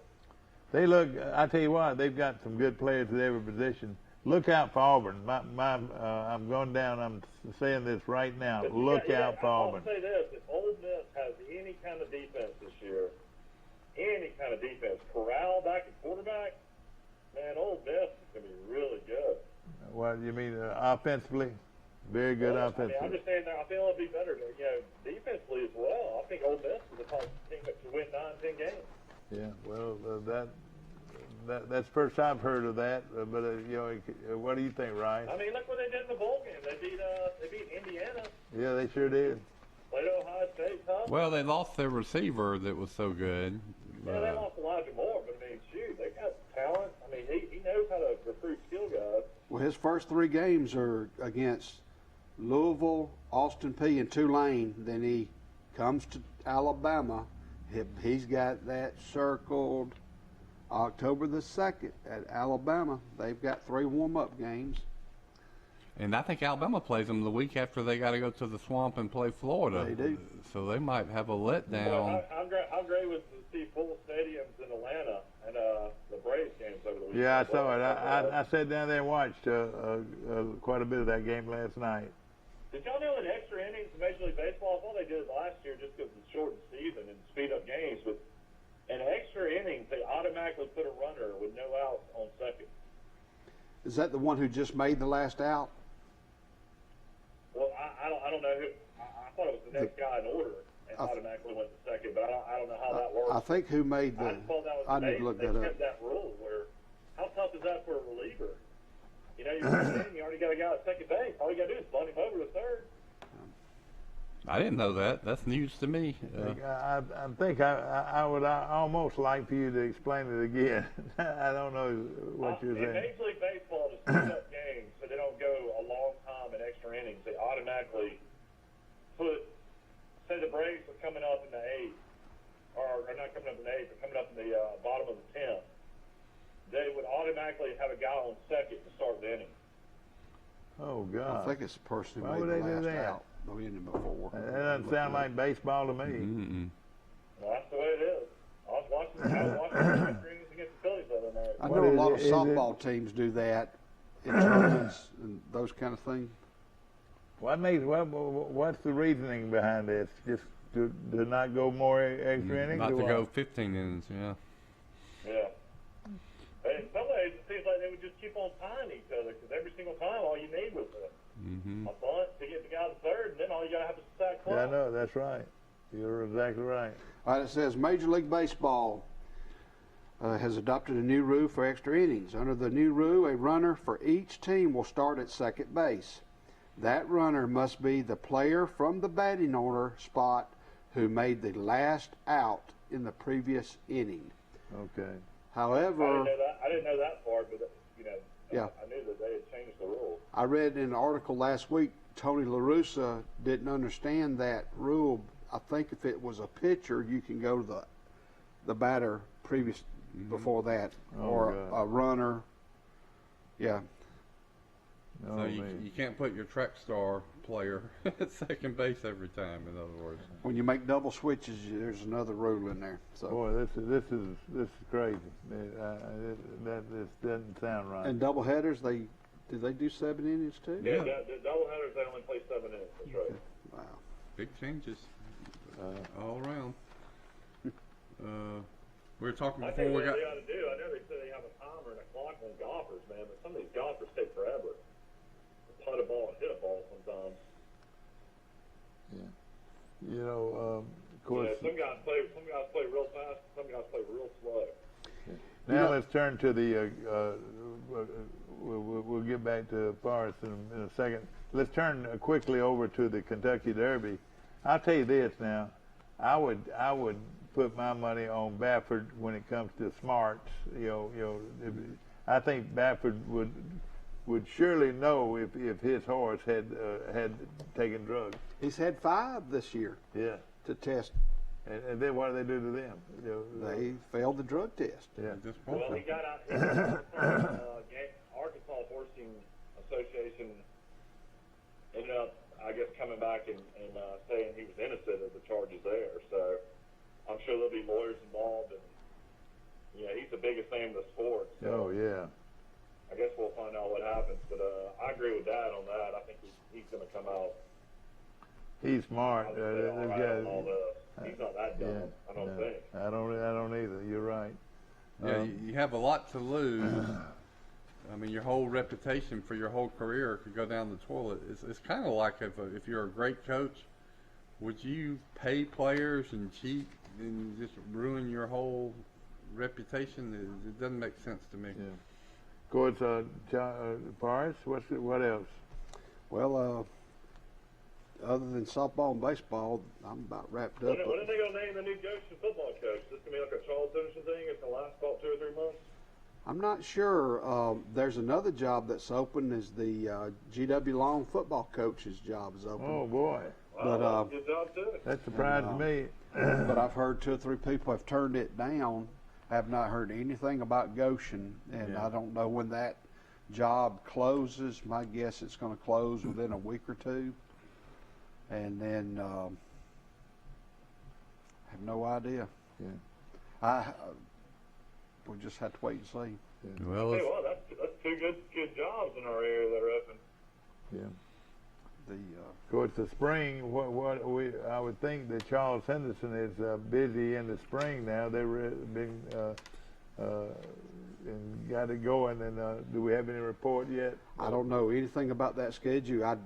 They look, I tell you what, they've got some good players at every position. Look out for Auburn. I'm going down, I'm saying this right now. Look out for Auburn. I'll say this, if Ole Miss has any kind of defense this year, Corral back at quarterback, man, Ole Miss is going to be really good. What, you mean offensively? Very good offensively. I mean, I'm just saying, I feel it'll be better, defensively as well. I think Ole Miss is the type of team that can win 9-10 games. Yeah, well, that's the first I've heard of that. But what do you think, Ryan? I mean, look what they did in the bowl game. They beat Indiana. Yeah, they sure did. Played Ohio State tough. Well, they lost their receiver that was so good. Yeah, they lost Elijah Moore, but I mean, shoot, they got talent. I mean, he knows how to recruit skill guys. Well, his first 3 games are against Louisville, Austin Peay, and Tulane. Then he comes to Alabama. He's got that circled October the 2nd at Alabama. They've got 3 warm-up games. And I think Alabama plays them the week after they got to go to the Swamp and play Florida. They do. So they might have a letdown. Well, how great was to see full stadiums in Atlanta and the Braves games over the weekend? Yeah, I saw it. I sat down there and watched quite a bit of that game last night. Did y'all know that extra innings in Major League Baseball, I thought they did it last year just because it's shortened season and speed up games, but in extra innings, they automatically put a runner with no outs on second. Is that the one who just made the last out? Well, I don't know who. I thought it was the next guy in order and automatically went to second, but I don't know how that works. I think who made the. I just thought that was I need to look that up. They kept that rule where, how tough is that for a reliever? You know, you already got a guy at second base. All you got to do is bunt him over to third. I didn't know that. That's news to me. I think I would almost like for you to explain it again. I don't know what you're saying. In Major League Baseball, to speed up games so they don't go a long time in extra innings, they automatically put, say the Braves are coming up in the 8th, or not coming up in the 8th, but coming up in the bottom of the 10th. They would automatically have a guy on second to start the inning. Oh, God. I think it's the person who Why made would the they do last that? out. No inning before. That doesn't sound like baseball to me. Mm-mm. Well, that's the way it is. I was watching the innings against the Phillies the other night. I know a lot of softball teams do that in tournaments and those kind of things. What's the reasoning behind this? Just to not go more extra innings? Not to go 15 innings, yeah. Yeah. And in some ways, it seems like they would just keep on tying each other because every single time, all you need was a bunt to get the guy to third, and then all you got to have is a sack fly. Yeah, I know. That's right. You're exactly right. All right, it says Major League Baseball has adopted a new rule for extra innings. Under the new rule, a runner for each team will start at second base. That runner must be the player from the batting order spot who made the last out in the previous inning. Okay. However, I didn't know that part, but yeah. I knew that they had changed the rule. I read in an article last week, Tony La Russa didn't understand that rule. I think if it was a pitcher, you can go to the batter before that, or a runner. Yeah. So you can't put your track star player at second base every time. In other words, when you make double switches, there's another rule in there. So boy, this is crazy. That this doesn't sound right. And double headers, did they do 7 innings too? Yeah, the double headers they only play 7 innings. That's right. Wow, big changes all around. We were talking I before think we what got. they ought to do, I know they say they have a timer and a clock on golfers, man, but some of these golfers take forever to putt a ball and hit a ball sometimes. Yeah. You know, of course. Yeah, some guys play real fast, some guys play real slow. Now let's turn to the. We'll get back to Forrest in a second. Let's turn quickly over to the Kentucky Derby. I'll tell you this now. I would put my money on Baffert when it comes to smarts. I think Baffert would surely know if his horse had taken drugs. He's had 5 this year. Yeah. To test. And then what do they do to them? They failed the drug test. Yeah. Well, he got out. Arkansas Horsing Association ended up, I guess, coming back and saying he was innocent of the charges there. So I'm sure there'll be lawyers involved, and he's the biggest name in the sport. So Oh yeah. I guess we'll find out what happens. But I agree with Dad on that. I think he's going to come out. He's smart. He's not that dumb. I don't think. I don't either. You're right. Yeah, you have a lot to lose. I mean, your whole reputation for your whole career could go down the toilet. It's kind of like if you're a great coach, would you pay players and cheat and just ruin your whole reputation? It doesn't make sense to me. Yeah. Of course, Forrest, what else? Well, other than softball and baseball, I'm about wrapped up. When are they going to name the new Goshen football coach? Is this going to be like a Charles Henderson thing? It's going to last about 2 or 3 months? I'm not sure. There's another job that's open. Is the GW Long football coach's job is open. Oh boy! But good job too. That surprised me. But I've heard 2 or 3 people have turned it down. Have not heard anything about Goshen, and I don't know when that job closes. My guess it's going to close within a week or 2, and then have no idea. Yeah. We'll just have to wait and see. Yeah. Well, that's 2 good jobs in our area that are open. Yeah. Of course, the spring. I would think that Charles Henderson is busy in the spring now. They've been and got it going. And do we have any report yet? I don't know anything about that schedule.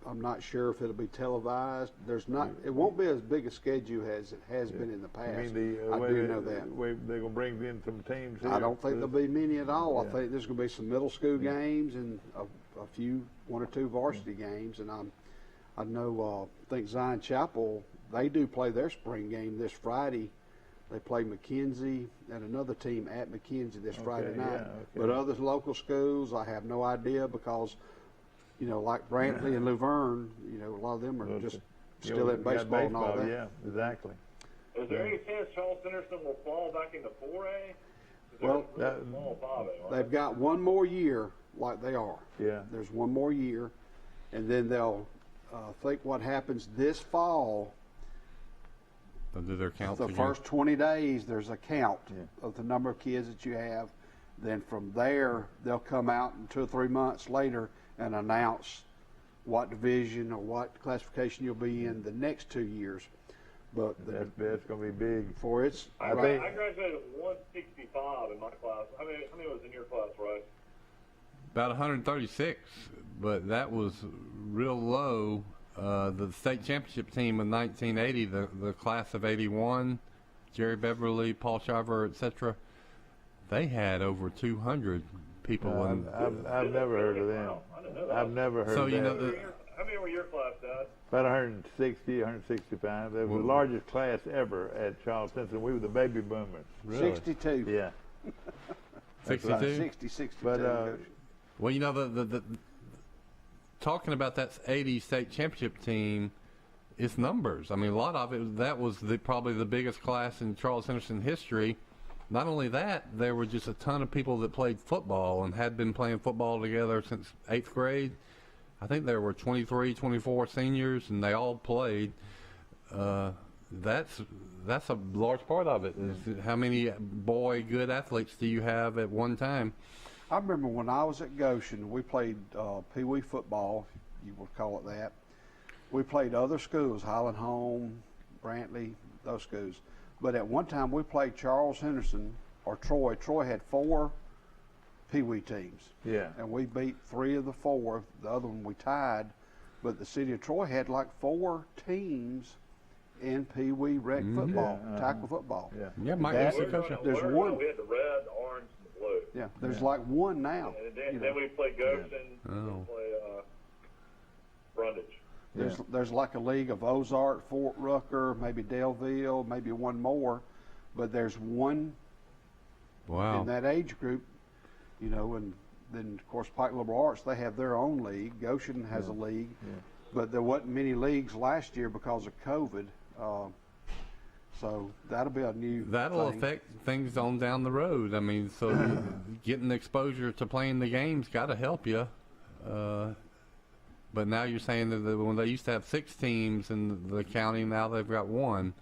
I'm not sure if it'll be televised. It won't be as big a schedule as it has been in the past. I mean, I do know that. They're going to bring in some teams here. I don't think there'll be many at all. Yeah. I think there's going to be some middle school games and a few, 1 or 2 varsity games. And I know, I think Zion Chapel, they do play their spring game this Friday. They play McKenzie and another team at McKenzie this Friday night. But other local schools, I have no idea because, like Brantley and Luverne, a lot of them are just still at baseball and all that. Yeah, exactly. Is there any chance Charles Henderson will fall back into 4A? Well, they've got 1 more year like they are. Yeah. There's 1 more year, and then they'll think what happens this fall. They'll do their count. The first 20 days, there's a count of the number of kids that you have. Then from there, they'll come out in 2 or 3 months later and announce what division or what classification you'll be in the next 2 years. But that's going to be big. I graduated at 165 in my class. How many was in your class, Rice? About 136, but that was real low. The state championship team in 1980, the class of 81, Jerry Beverly, Paul Shiver, etc., they had over 200 people. I've never heard of them. I've never heard of them. How many were your class, Dad? About 160, 165. It was the largest class ever at Charles Henderson. We were the baby boomers. Really? 62. Yeah. 62? 60, 62. But, well, the talking about that 80 state championship team, it's numbers. I mean, a lot of it, that was probably the biggest class in Charles Henderson history. Not only that, there were just a ton of people that played football and had been playing football together since 8th grade. I think there were 23, 24 seniors, and they all played. That's a large part of it. Is how many good athletes do you have at one time? I remember when I was at Goshen, we played Pee Wee football, if you would call it that. We played other schools, Highland Home, Brantley, those schools. But at one time we played Charles Henderson or Troy. Troy had 4 Pee Wee teams. Yeah. And we beat 3 of the 4. The other one we tied. But the city of Troy had like 4 teams in Pee Wee rec football, tackle football. Yeah, Mike, that's the coach. There's one. We had the red, the orange, and the blue. Yeah, there's like one now. And then we play Goshen. We play Brundage. There's like a league of Ozark, Fort Rucker, maybe Daleville, maybe one more, but there's one in that age group, and then of course Pike Liberal Arts, they have their own league. Goshen has a league, but there wasn't many leagues last year because of COVID. So that'll be a new That'll thing. affect things on down the road. I mean, so getting exposure to playing the games got to help you. But now you're saying that when they used to have 6 teams in the county, now they've got 1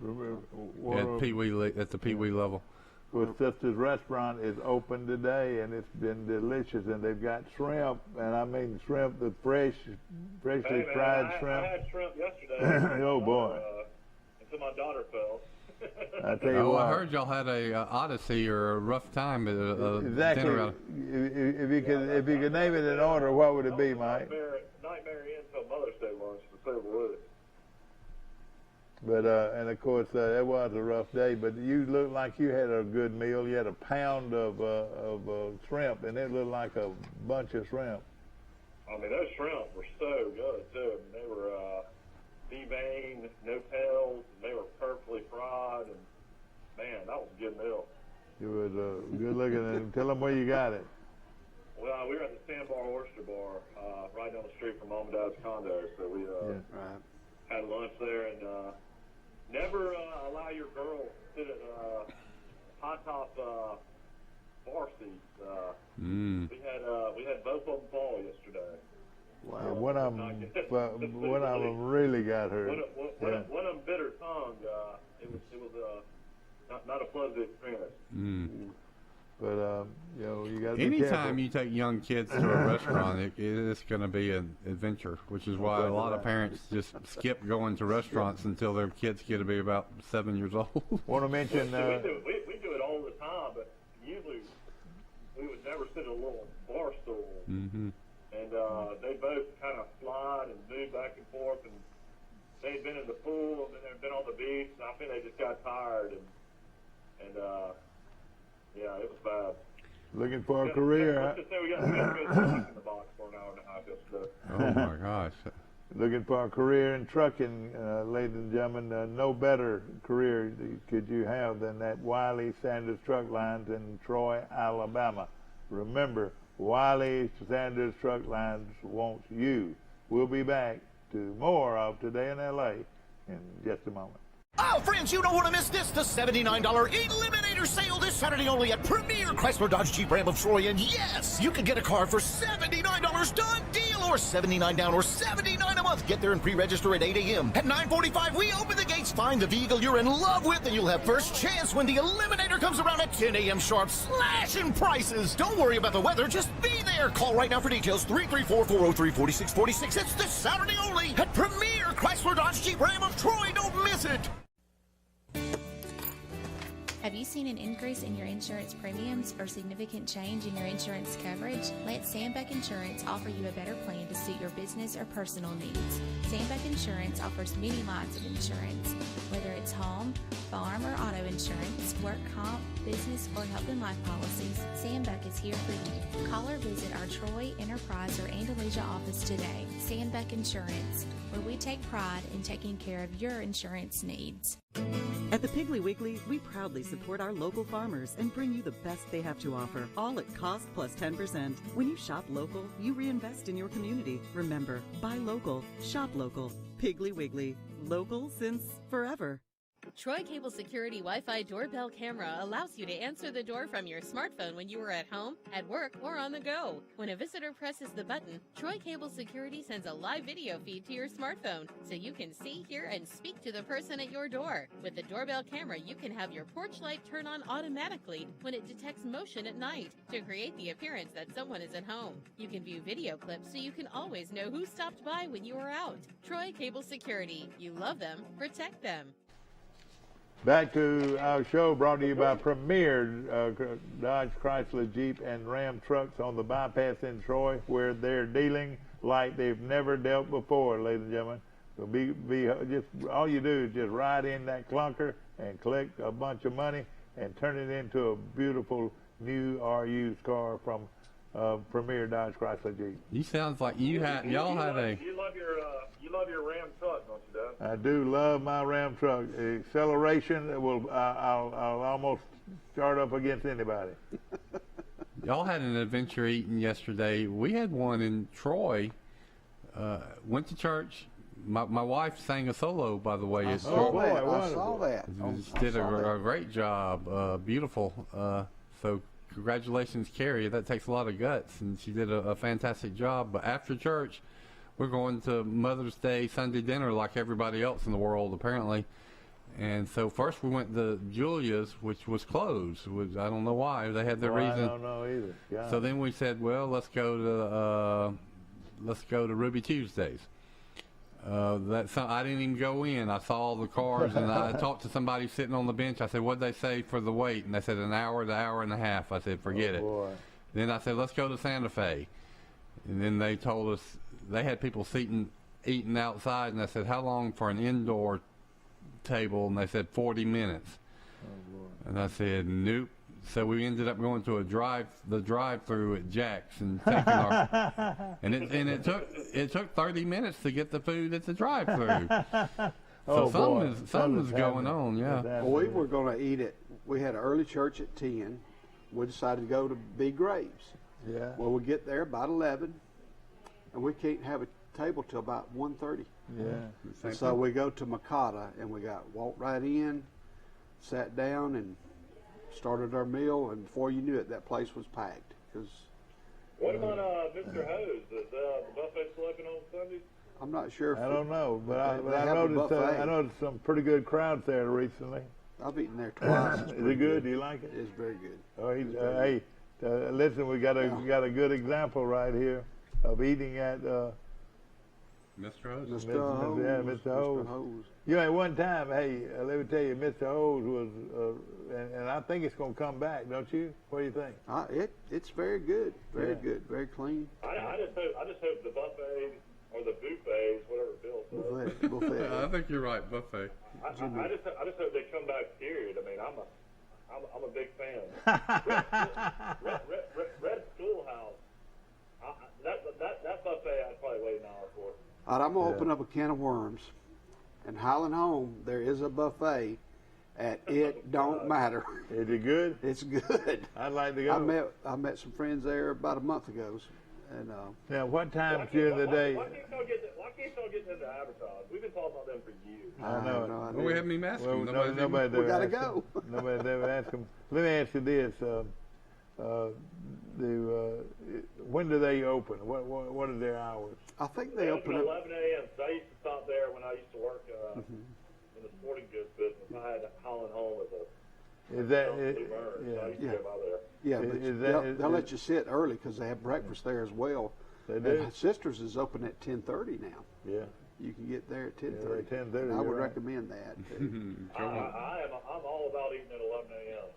at Pee Wee at the Pee Wee level. Well, Sister's Restaurant is open today, and it's been delicious. And they've got shrimp, and I mean shrimp, the freshly fried shrimp. I had shrimp yesterday. Oh boy! Until my daughter fell. I tell you what. I heard y'all had a odyssey or a rough time at exactly. dinner. If you could name it in order, what would it be, Mike? Nightmare Inn till Mother's Day lunch for Silver Wood. But and of course it was a rough day. But you looked like you had a good meal. You had a pound of shrimp, and it looked like a bunch of shrimp. I mean, those shrimp were so good too. I mean, they were deveined, no tails, and they were perfectly fried. And man, that was a good meal. It was good looking. And tell them where you got it. Well, we were at the Sandbar Oyster Bar, right down the street from Mom and Dad's condo. So we had lunch there, and never allow your girl to sit at hot top bar seats. We had both of them fall yesterday. Wow. One of them really got hurt. One of them bit her tongue. It was not a pleasant experience. But you got to be Anytime careful. you take young kids to a restaurant, it's going to be an adventure, which is why a lot of parents just skip going to restaurants until their kids get to be about 7 years old. Want to mention? we do it all the time, but usually we would never sit at a little bar stool. And they both kind of slide and move back and forth, and they'd been in the pool and then they'd been on the beach, and I think they just got tired, and yeah, it was bad. Looking for a career. Let's just say we got to go in the box for an hour and a half yesterday. Oh my gosh. Looking for a career in trucking, ladies and gentlemen. No better career could you have than that Wiley Sanders Truck Lines in Troy, Alabama. Remember, Wiley Sanders Truck Lines wants you. We'll be back to more of Today in LA in just a moment. Oh, friends, you don't want to miss this. The $79 Eliminator Sale this Saturday only at Premier Chrysler Dodge Jeep Ram of Troy. And yes, you can get a car for $79. Done deal. Or $79 down or $79 a month. Get there and pre-register at 8 a.m. At 9:45, we open the gates, find the vehicle you're in love with, and you'll have first chance when the Eliminator comes around at 10 a.m. sharp, slashing prices. Don't worry about the weather. Just be there. Call right now for details. 334-403-4646. It's this Saturday only at Premier Chrysler Dodge Jeep Ram of Troy. Don't miss it. Have you seen an increase in your insurance premiums or significant change in your insurance coverage? Let Sambac Insurance offer you a better plan to suit your business or personal needs. Sambac Insurance offers many lines of insurance, whether it's home, farm, or auto insurance, work comp, business, or health and life policies. Sambac is here for you. Call or visit our Troy, Enterprise, or Andalusia office today. Sambac Insurance, where we take pride in taking care of your insurance needs. At the Piggly Wiggly, we proudly support our local farmers and bring you the best they have to offer, all at cost plus 10%. When you shop local, you reinvest in your community. Remember, buy local, shop local. Piggly Wiggly, local since forever. Troy Cable Security Wi-Fi doorbell camera allows you to answer the door from your smartphone when you are at home, at work, or on the go. When a visitor presses the button, Troy Cable Security sends a live video feed to your smartphone so you can see, hear, and speak to the person at your door. With the doorbell camera, you can have your porch light turn on automatically when it detects motion at night to create the appearance that someone is at home. You can view video clips so you can always know who stopped by when you are out. Troy Cable Security. You love them, protect them. Back to our show brought to you by Premier Dodge, Chrysler, Jeep, and Ram trucks on the bypass in Troy, where they're dealing like they've never dealt before, ladies and gentlemen. So just all you do is just ride in that clunker and collect a bunch of money and turn it into a beautiful new or used car from Premier Dodge, Chrysler, Jeep. You sounds like y'all had a. You love your Ram truck, don't you, Doug? I do love my Ram truck. Acceleration I'll almost start up against anybody. Y'all had an adventure eating yesterday. We had one in Troy. Went to church. My wife sang a solo, by the way. I saw that. Did a great job. Beautiful. So congratulations, Carrie. That takes a lot of guts, and she did a fantastic job. But after church, we're going to Mother's Day Sunday dinner like everybody else in the world, apparently. And so first we went to Julia's, which was closed. I don't know why. They had their reason. I don't know either. God. So then we said, well, let's go to Ruby Tuesdays. I didn't even go in. I saw all the cars, and I talked to somebody sitting on the bench. I said, what'd they say for the wait? And they said an hour to hour and a half. I said, forget it. Boy. Then I said, let's go to Santa Fe. And then they told us they had people eating outside, and I said, how long for an indoor table? And they said 40 minutes. Oh, boy. And I said, nope. So we ended up going to the drive-through at Jack's and taking our, and it took 30 minutes to get the food at the drive-through. So something's going on, yeah. Well, we were going to eat it. We had an early church at 10. We decided to go to Big Graves. Yeah. Well, we get there about 11, and we can't have a table till about 1:30. Yeah. And so we go to Makata, and we walked right in, sat down, and started our meal, and before you knew it, that place was packed. What about Mr. Hose? Is the buffet still open on Sundays? I'm not sure. I don't know, but I noticed some pretty good crowds there recently. I've eaten there twice. Is it good? Do you like it? It's very good. Oh, hey, listen, we got a good example right here of eating at Mr. Hose. Mr. Hose. You know, at one time, hey, let me tell you, Mr. Hose was, and I think it's going to come back, don't you? What do you think? It's very good, very good, very clean. I just hope the buffet or the buffets, whatever Bill says. Buffet. I think you're right, buffet. I just hope they come back. Period. I mean, I'm a big fan. Red Schoolhouse. That buffet I'd probably wait an hour for. All right, I'm gonna open up a can of worms. In Highland Home, there is a buffet at It Don't Matter. Is it good? It's good. I'd like to go. I met some friends there about a month ago. And now, what time during the day? Why can't y'all get them to advertise? We've been talking about them for years. I know. Well, we haven't even asked them. Nobody we gotta go. Nobody ever asked them. Let me ask you this: when do they open? What are their hours? I think they open at at 11 a.m. So I used to stop there when I used to work in the sporting goods business. I had Holland Home as a. Is that so I used to go by there. Yeah, but they'll let you sit early because they have breakfast there as well. They do. And Sisters is open at 10:30 now. Yeah. You can get there at 10:30. Yeah, 10:30. I would recommend that. I'm all about eating at 11 a.m.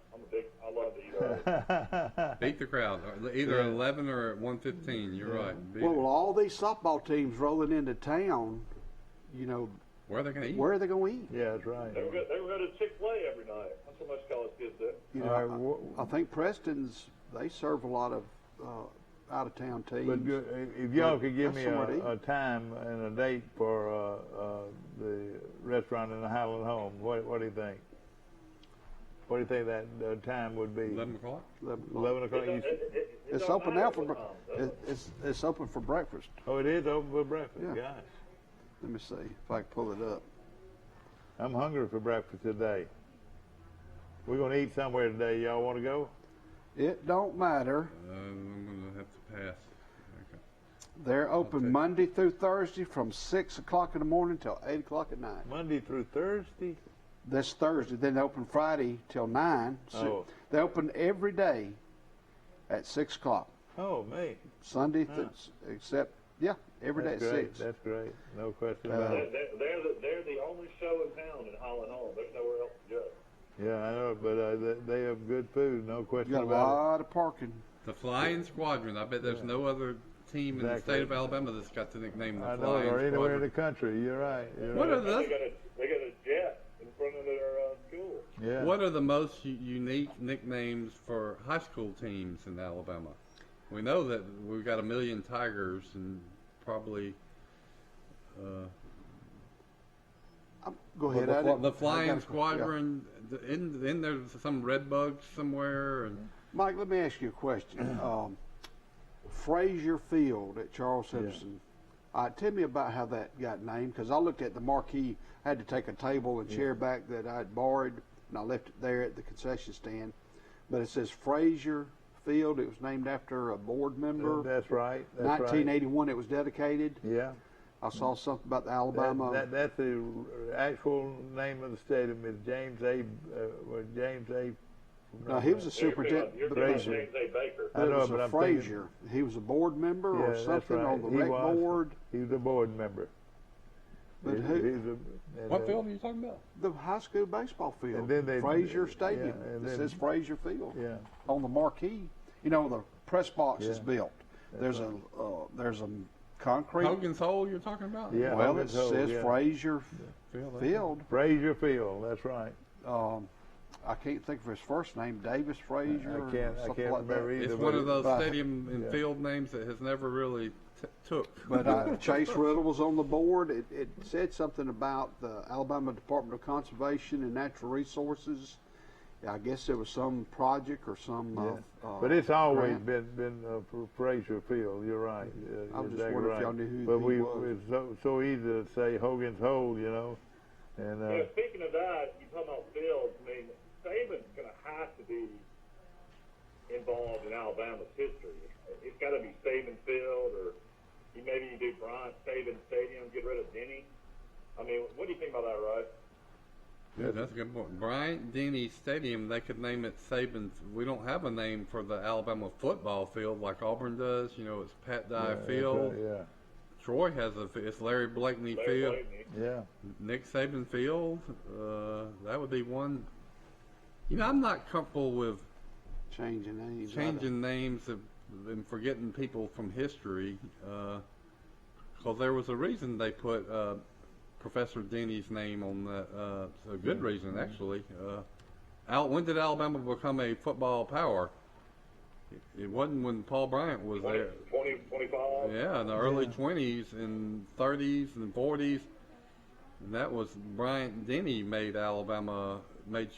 I love to eat early. Beat the crowd. Either at 11 or at 1:15. You're right. Well, all these softball teams rolling into town, you know. Where are they going to eat? Where are they going to eat? Yeah, that's right. They were going to Chick-fil-A every night. That's what most college kids do. You know, I think Preston's, they serve a lot of out-of-town teams. But if y'all could give me a time and a date for the restaurant in the Highland Home, what do you think? What do you think that time would be? 11 o'clock? 11 o'clock? It's open now for it's open for breakfast. Oh, it is open for breakfast? Yeah. Gosh. Let me see if I can pull it up. I'm hungry for breakfast today. We're going to eat somewhere today. Y'all want to go? It don't matter. I'm going to have to pass. Okay. They're open Monday through Thursday from 6 o'clock in the morning till 8 o'clock at night. Monday through Thursday? This Thursday. Then they open Friday till 9. So they open every day at 6 o'clock. Oh, me. Sunday, except, every day at 6. That's great. No question about it. They're the only show in town in Holland Home. There's nowhere else to go. Yeah, I know, but they have good food, no question about it. You got a lot of parking. The Flying Squadron. I bet there's no other team in the state of Alabama that's got the nickname the Flying Squadron. Or anywhere in the country. You're right. What are they got a jet in front of their school. Yeah. What are the most unique nicknames for high school teams in Alabama? We know that we've got 1 million Tigers and probably. Go ahead. The Flying Squadron. In there's some red bugs somewhere. And Mike, let me ask you a question. Frazier Field at Charles Simpson. Tell me about how that got named, because I looked at the marquee. I had to take a table and chair back that I had borrowed, and I left it there at the concession stand. But it says Frazier Field. It was named after a board member. That's right. 1981 it was dedicated. Yeah. I saw something about the Alabama. That's the actual name of the stadium is James A. No, he was a superintendent. James A. Baker. I know, but Frazier. He was a board member or something on the rec board. He was a board member. But what field are you talking about? The high school baseball field. And then Frazier Stadium. It says Frazier Field. Yeah. On the marquee. You know, the press box is built. There's a concrete. Hogan's Hole you're talking about? Yeah. Well, it says Frazier Field. Frazier Field. That's right. I can't think of his first name. Davis Frazier. I can't remember either. It's one of those stadium and field names that has never really took. But Chase Riddle was on the board. It said something about the Alabama Department of Conservation and Natural Resources. I guess there was some project or some. But it's always been for Frazier Field. You're right. I'm just wondering if y'all knew who but he was. It's so easy to say Hogan's Hole, you know. And speaking of that, you talking about fields. I mean, Saban's going to have to be involved in Alabama's history. It's got to be Saban Field, or maybe you do Bryant Saban Stadium, get rid of Denny. I mean, what do you think about that, Russ? Yeah, that's a good point. Bryant Denny Stadium, they could name it Saban. We don't have a name for the Alabama football field like Auburn does. You know, it's Pat Dye Field. Yeah. Troy has it's Larry Blakeney Field. Yeah. Nick Saban Field. That would be one. You know, I'm not comfortable with changing names and forgetting people from history. Because there was a reason they put Professor Denny's name on that. A good reason, actually. When did Alabama become a football power? It wasn't when Paul Bryant was there. 25. Yeah, in the early 20s and 30s and 40s. And that was Bryant Denny made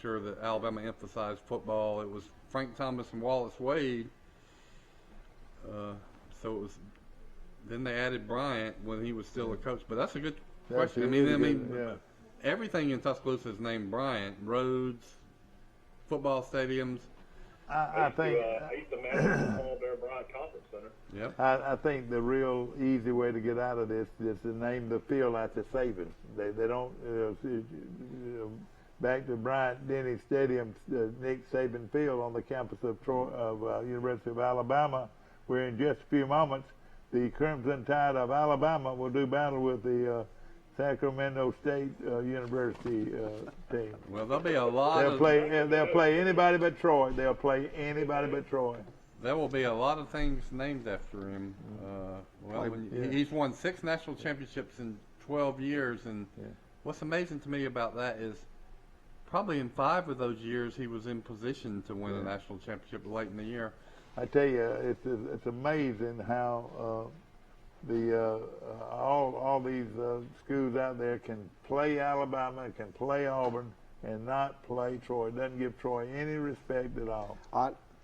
sure that Alabama emphasized football. It was Frank Thomas and Wallace Wade. So it was. Then they added Bryant when he was still a coach. But that's a good question. I mean, everything in Tuscaloosa is named Bryant. Roads, football stadiums. I think I used to manage the Paul Bear Bryant Conference Center. Yep. I think the real easy way to get out of this is to name the field after Saban. They don't. Back to Bryant Denny Stadium, Nick Saban Field on the campus of University of Alabama, where in just a few moments the Crimson Tide of Alabama will do battle with the Sacramento State University team. Well, there'll be a lot. They'll play anybody but Troy. They'll play anybody but Troy. There will be a lot of things named after him. He's won 6 national championships in 12 years, and what's amazing to me about that is probably in 5 of those years he was in position to win a national championship late in the year. I tell you, it's amazing how all these schools out there can play Alabama, can play Auburn, and not play Troy. It doesn't give Troy any respect at all.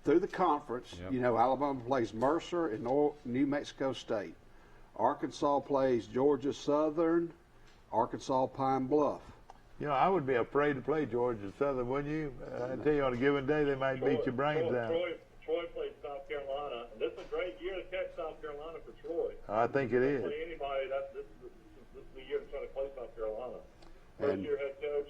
Through the conference, you know, Alabama plays Mercer and New Mexico State. Arkansas plays Georgia Southern, Arkansas Pine Bluff. You know, I would be afraid to play Georgia Southern, wouldn't you? I tell you, on a given day, they might beat your brains out. Troy played South Carolina, and this is a great year to catch South Carolina for Troy. I think it is. Play anybody, this is the year to try to play South Carolina. First year head coach.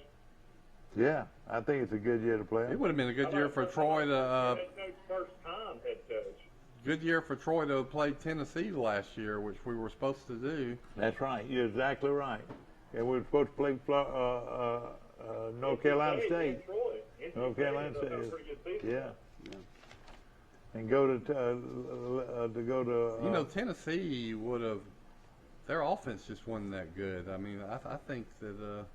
Yeah, I think it's a good year to play. It would have been a good year for Troy to. Head coach first time head coach. Good year for Troy to play Tennessee last year, which we were supposed to do. That's right. You're exactly right. And we were supposed to play North Carolina State. North Carolina State. Yeah. And go to you know, Tennessee would have. Their offense just wasn't that good. I mean, I think that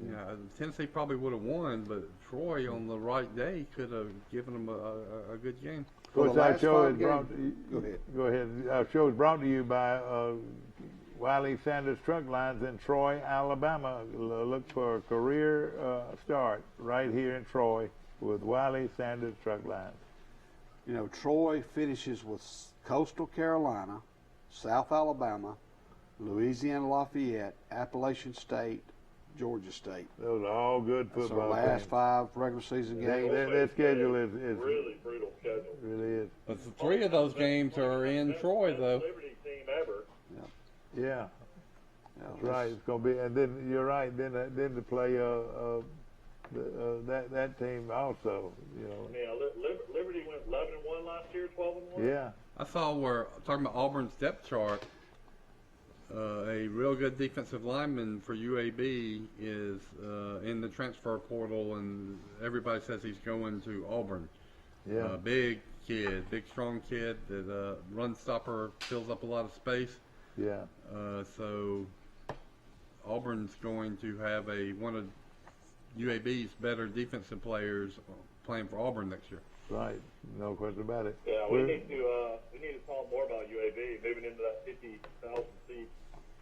you know, Tennessee probably would have won, but Troy on the right day could have given them a good game. Of course, our show is brought. Go ahead. Our show is brought to you by Wiley Sanders Truck Lines in Troy, Alabama. Look for a career start right here in Troy with Wiley Sanders Truck Lines. You know, Troy finishes with Coastal Carolina, South Alabama, Louisiana Lafayette, Appalachian State, Georgia State. Those are all good football That's our last teams. 5 regular season games. Their schedule is really brutal schedule. Really is. But 3 of those games are in Troy, though. Liberty team ever. Yeah. That's right. It's gonna be, and then you're right. Then to play that team also. You know. Yeah, Liberty went 11-1 last year, 12-1. Yeah. I saw where talking about Auburn's depth chart. A real good defensive lineman for UAB is in the transfer portal, and everybody says he's going to Auburn. Yeah. Big kid, big strong kid that run stopper, fills up a lot of space. Yeah. So Auburn's going to have one of UAB's better defensive players playing for Auburn next year. Right, no question about it. Yeah, we need to talk more about UAB moving into that 50,000 seats.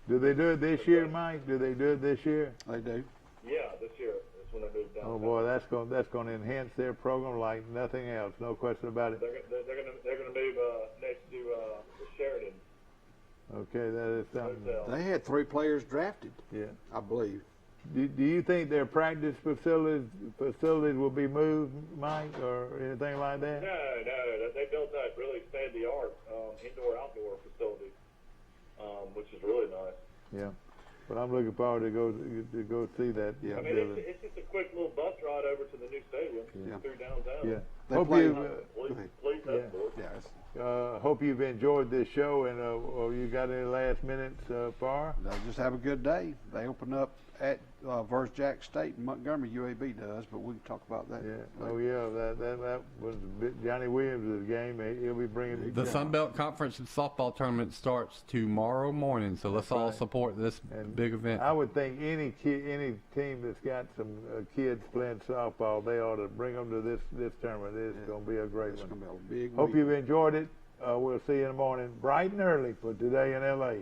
Do they do it this year, Mike? Do they do it this year? They do. Yeah, this year. That's when they move down. Oh boy, that's going to enhance their program like nothing else. No question about it. They're going to move next to the Sheridan. Okay, that is something. They had 3 players drafted. Yeah, I believe. Do you think their practice facilities will be moved, Mike, or anything like that? No. They built that really state-of-the-art indoor-outdoor facility, which is really nice. Yeah, but I'm looking forward to go see that. Yeah, I mean, it's just a quick little bus ride over to the new stadium through downtown. Yeah. Hope you've enjoyed this show, and you got any last minutes, Far? No, just have a good day. They open up at versus Jack State in Montgomery. UAB does, but we can talk about that. Yeah. Oh yeah, that was Johnny Williams' game. He'll be bringing the Sun Belt Conference softball tournament starts tomorrow morning, so let's all support this big event. I would think any team that's got some kids playing softball, they ought to bring them to this tournament. It's going to be a great one. Gonna be a big Hope week. you've enjoyed it. We'll see you in the morning, bright and early for Today in LA.